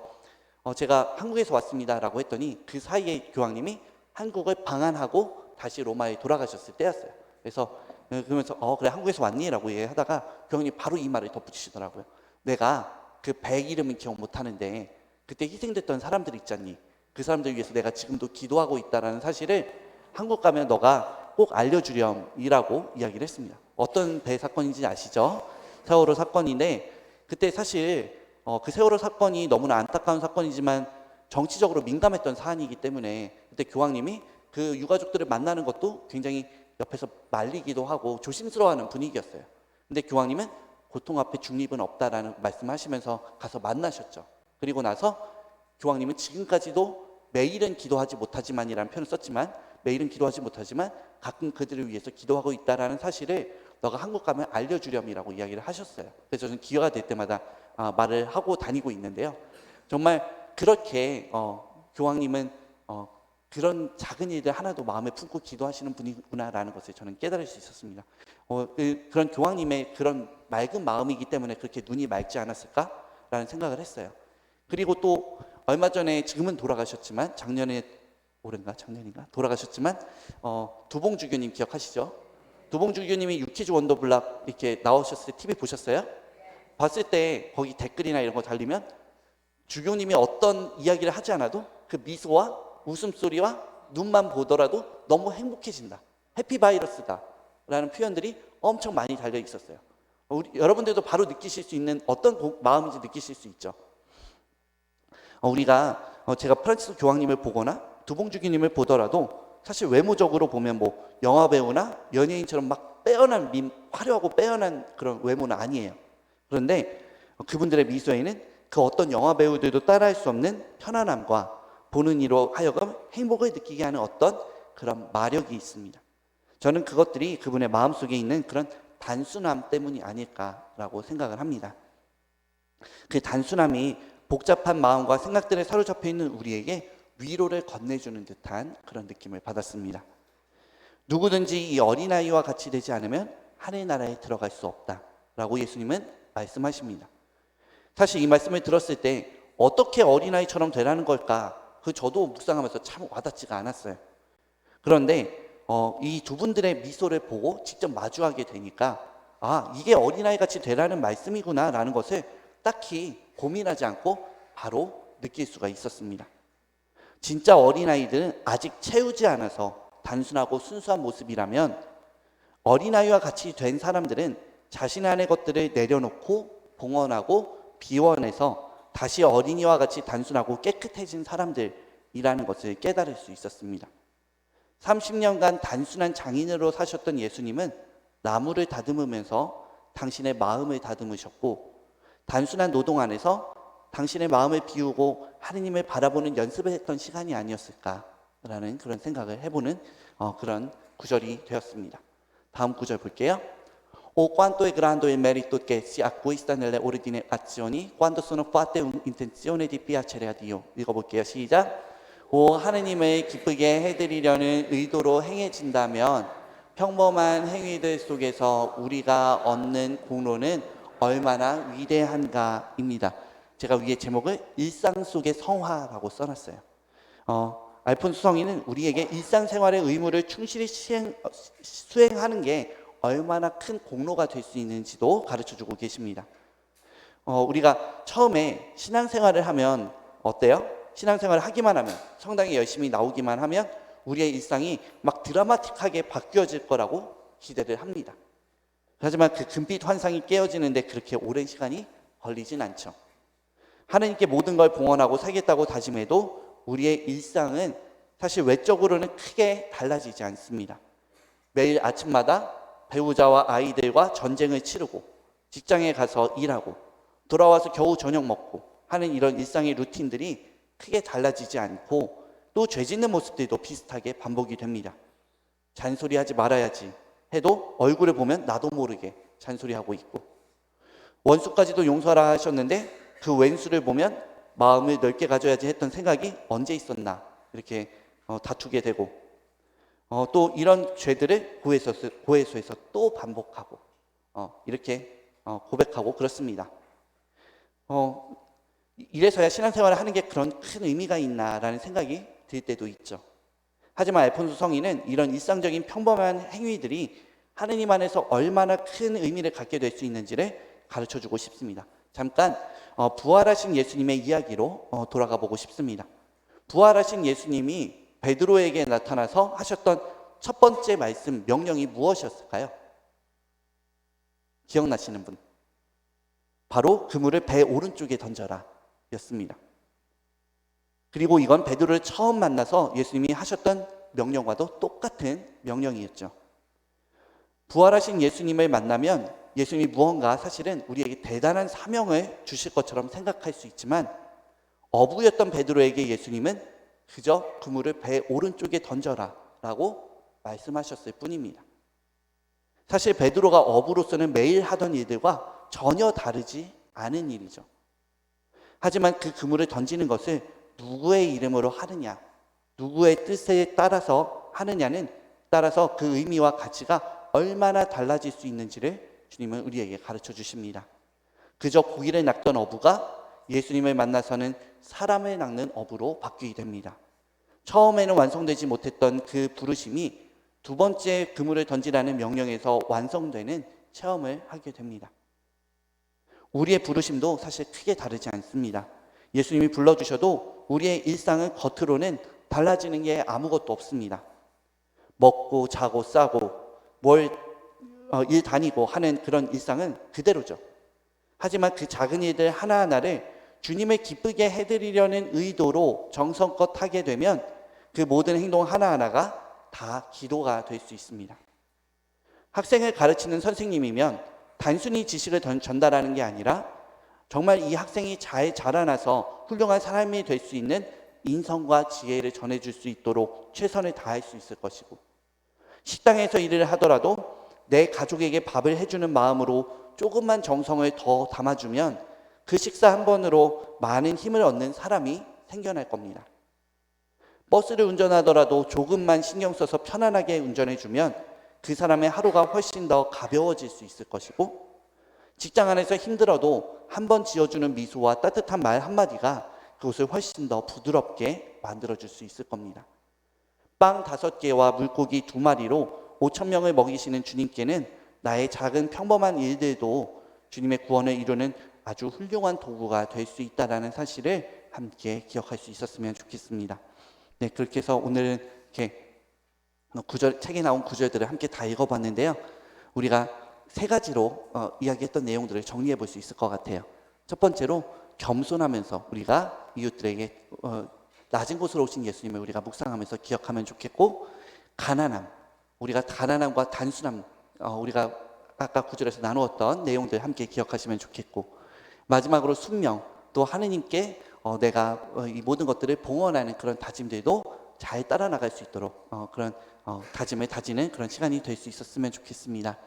제가 한국에서 왔습니다라고 했더니 그 사이에 교황님이 한국을 방한하고 다시 로마에 돌아가셨을 때였어요. 그래서 그러면서 그래 한국에서 왔니?라고 얘기하다가 교황님이 바로 이 말을 덧붙이시더라고요. 내가 그 배 이름은 기억 못하는데 그때 희생됐던 사람들 있잖니, 그 사람들 위해서 내가 지금도 기도하고 있다는 사실을 한국 가면 너가 꼭 알려주렴이라고 이야기를 했습니다. 어떤 배 사건인지 아시죠? 세월호 사건인데, 그때 사실 그 세월호 사건이 너무나 안타까운 사건이지만 정치적으로 민감했던 사안이기 때문에 그때 교황님이 그 유가족들을 만나는 것도 굉장히 옆에서 말리기도 하고 조심스러워하는 분위기였어요. 근데 교황님은 고통 앞에 중립은 없다라는 말씀하시면서 가서 만나셨죠. 그리고 나서 교황님은 지금까지도 매일은 기도하지 못하지만이라는 표현을 썼지만 매일은 기도하지 못하지만 가끔 그들을 위해서 기도하고 있다라는 사실을 너가 한국 가면 알려주렴이라고 이야기를 하셨어요. 그래서 저는 기회가 될 때마다 말을 하고 다니고 있는데요. 정말 그렇게 교황님은 그런 작은 일들 하나도 마음에 품고 기도하시는 분이구나라는 것을 저는 깨달을 수 있었습니다. 그런 교황님의 그런 맑은 마음이기 때문에 그렇게 눈이 맑지 않았을까라는 생각을 했어요. 그리고 또 얼마 전에 지금은 돌아가셨지만 작년인가 돌아가셨지만 두봉주교님 기억하시죠? 두봉주교님이 유키즈 원더블락 이렇게 나오셨을 때 TV 보셨어요? 봤을 때 거기 댓글이나 이런 거 달리면 주교님이 어떤 이야기를 하지 않아도 그 미소와 웃음소리와 눈만 보더라도 너무 행복해진다. 해피바이러스다 라는 표현들이 엄청 많이 달려 있었어요. 여러분들도 바로 느끼실 수 있는 어떤 마음인지 느끼실 수 있죠. 우리가 제가 프란치스 교황님을 보거나 두봉주교님을 보더라도 사실 외모적으로 보면 뭐 영화배우나 연예인처럼 막 빼어난 화려하고 빼어난 그런 외모는 아니에요. 그런데 그분들의 미소에는 그 어떤 영화배우들도 따라할 수 없는 편안함과 보는 이로 하여금 행복을 느끼게 하는 어떤 그런 마력이 있습니다. 저는 그것들이 그분의 마음속에 있는 그런 단순함 때문이 아닐까라고 생각을 합니다. 그 단순함이 복잡한 마음과 생각들에 사로잡혀 있는 우리에게 위로를 건네주는 듯한 그런 느낌을 받았습니다. 누구든지 이 어린아이와 같이 되지 않으면 하늘나라에 들어갈 수 없다라고 예수님은 말씀하십니다. 사실 이 말씀을 들었을 때 어떻게 어린아이처럼 되라는 걸까? 저도 묵상하면서 참 와닿지가 않았어요. 그런데 이 두 분들의 미소를 보고 직접 마주하게 되니까 이게 어린아이같이 되라는 말씀이구나라는 것을 딱히 고민하지 않고 바로 느낄 수가 있었습니다. 진짜 어린아이들은 아직 채우지 않아서 단순하고 순수한 모습이라면 어린아이와 같이 된 사람들은 자신 안의 것들을 내려놓고 봉헌하고 비워내서 다시 어린이와 같이 단순하고 깨끗해진 사람들이라는 것을 깨달을 수 있었습니다. 30년간 단순한 장인으로 사셨던 예수님은 나무를 다듬으면서 당신의 마음을 다듬으셨고 단순한 노동 안에서 당신의 마음을 비우고 하느님을 바라보는 연습을 했던 시간이 아니었을까라는 그런 생각을 해보는 그런 구절이 되었습니다. 다음 구절 볼게요. O quanto è grande il merito che si acquista nelle ordine azioni quando sono fatte un'intenzione di piacere a Dio. 읽어볼게요. 시작. 오 하느님을 기쁘게 해드리려는 의도로 행해진다면 평범한 행위들 속에서 우리가 얻는 공로는 얼마나 위대한가입니다. 제가 위에 제목을 일상 속의 성화라고 써놨어요. 알폰소 성인은 우리에게 일상생활의 의무를 충실히 수행하는 게 얼마나 큰 공로가 될 수 있는지도 가르쳐주고 계십니다. 우리가 처음에 신앙생활을 하면 어때요? 신앙생활을 하기만 하면, 성당에 열심히 나오기만 하면 우리의 일상이 막 드라마틱하게 바뀌어질 거라고 기대를 합니다. 하지만 그 금빛 환상이 깨어지는데 그렇게 오랜 시간이 걸리진 않죠. 하나님께 모든 걸 봉헌하고 살겠다고 다짐해도 우리의 일상은 사실 외적으로는 크게 달라지지 않습니다. 매일 아침마다 배우자와 아이들과 전쟁을 치르고 직장에 가서 일하고 돌아와서 겨우 저녁 먹고 하는 이런 일상의 루틴들이 크게 달라지지 않고 또 죄 짓는 모습들도 비슷하게 반복이 됩니다. 잔소리하지 말아야지 해도 얼굴을 보면 나도 모르게 잔소리하고 있고 원수까지도 용서하라 하셨는데 그 왼수를 보면 마음을 넓게 가져야지 했던 생각이 언제 있었나 이렇게 다투게 되고 또 이런 죄들을 고해소에서 또 반복하고 이렇게 고백하고 그렇습니다. 이래서야 신앙생활을 하는 게 그런 큰 의미가 있나라는 생각이 들 때도 있죠. 하지만 알폰소 성인은 이런 일상적인 평범한 행위들이 하느님 안에서 얼마나 큰 의미를 갖게 될 수 있는지를 가르쳐주고 싶습니다. 잠깐 부활하신 예수님의 이야기로 돌아가 보고 싶습니다. 부활하신 예수님이 베드로에게 나타나서 하셨던 첫 번째 말씀, 명령이 무엇이었을까요? 기억나시는 분? 바로 그물을 배 오른쪽에 던져라 였습니다. 그리고 이건 베드로를 처음 만나서 예수님이 하셨던 명령과도 똑같은 명령이었죠. 부활하신 예수님을 만나면 예수님이 무언가 사실은 우리에게 대단한 사명을 주실 것처럼 생각할 수 있지만 어부였던 베드로에게 예수님은 그저 그물을 배 오른쪽에 던져라 라고 말씀하셨을 뿐입니다. 사실 베드로가 어부로서는 매일 하던 일들과 전혀 다르지 않은 일이죠. 하지만 그 그물을 던지는 것을 누구의 이름으로 하느냐, 누구의 뜻에 따라서 하느냐는 따라서 그 의미와 가치가 얼마나 달라질 수 있는지를 주님은 우리에게 가르쳐 주십니다. 그저 고기를 낚던 어부가 예수님을 만나서는 사람을 낚는 어부로 바뀌게 됩니다. 처음에는 완성되지 못했던 그 부르심이 두 번째 그물을 던지라는 명령에서 완성되는 체험을 하게 됩니다. 우리의 부르심도 사실 크게 다르지 않습니다. 예수님이 불러주셔도 우리의 일상은 겉으로는 달라지는 게 아무것도 없습니다. 먹고 자고 싸고 일 다니고 하는 그런 일상은 그대로죠. 하지만 그 작은 일들 하나하나를 주님을 기쁘게 해드리려는 의도로 정성껏 하게 되면 그 모든 행동 하나하나가 다 기도가 될 수 있습니다. 학생을 가르치는 선생님이면 단순히 지식을 전달하는 게 아니라 정말 이 학생이 잘 자라나서 훌륭한 사람이 될 수 있는 인성과 지혜를 전해줄 수 있도록 최선을 다할 수 있을 것이고, 식당에서 일을 하더라도 내 가족에게 밥을 해주는 마음으로 조금만 정성을 더 담아주면 그 식사 한 번으로 많은 힘을 얻는 사람이 생겨날 겁니다. 버스를 운전하더라도 조금만 신경 써서 편안하게 운전해주면 그 사람의 하루가 훨씬 더 가벼워질 수 있을 것이고, 직장 안에서 힘들어도 한 번 지어주는 미소와 따뜻한 말 한마디가 그것을 훨씬 더 부드럽게 만들어줄 수 있을 겁니다. 빵 5개와 물고기 2마리로 5,000명을 먹이시는 주님께는 나의 작은 평범한 일들도 주님의 구원을 이루는 아주 훌륭한 도구가 될 수 있다는 사실을 함께 기억할 수 있었으면 좋겠습니다. 네, 그렇게 해서 오늘은 이렇게 책에 나온 구절들을 함께 다 읽어봤는데요. 우리가 3가지로 이야기했던 내용들을 정리해 볼 수 있을 것 같아요. 첫 번째로 겸손하면서 우리가 이웃들에게 낮은 곳으로 오신 예수님을 우리가 묵상하면서 기억하면 좋겠고, 가난함, 우리가 가난함과 단순함, 우리가 아까 구절에서 나누었던 내용들 함께 기억하시면 좋겠고, 마지막으로 순명, 또 하느님께 내가 이 모든 것들을 봉헌하는 그런 다짐들도 잘 따라 나갈 수 있도록 그런 다짐을 다지는 그런 시간이 될 수 있었으면 좋겠습니다.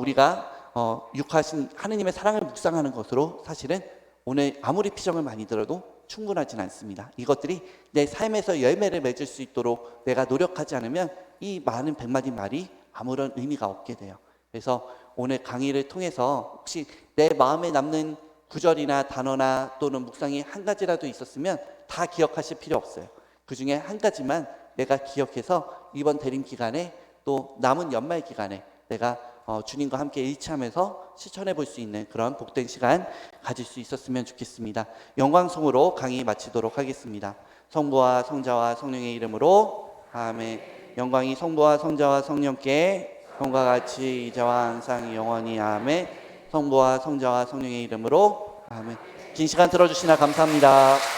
우리가 육하신 하느님의 사랑을 묵상하는 것으로 사실은 오늘 아무리 피정을 많이 들어도 충분하진 않습니다. 이것들이 내 삶에서 열매를 맺을 수 있도록 내가 노력하지 않으면 이 많은 100마디 말이 아무런 의미가 없게 돼요. 그래서 오늘 강의를 통해서 혹시 내 마음에 남는 구절이나 단어나 또는 묵상이 한 가지라도 있었으면 다 기억하실 필요 없어요. 그 중에 한 가지만 내가 기억해서 이번 대림 기간에 또 남은 연말 기간에 내가 주님과 함께 일치하면서 실천해 볼 수 있는 그런 복된 시간 가질 수 있었으면 좋겠습니다. 영광송으로 강의 마치도록 하겠습니다. 성부와 성자와 성령의 이름으로 아멘. 영광이 성부와 성자와 성령께 성과 같이 이제와 항상 영원히 아멘. 성부와 성자와 성령의 이름으로 아멘. 긴 시간 들어주시나 감사합니다.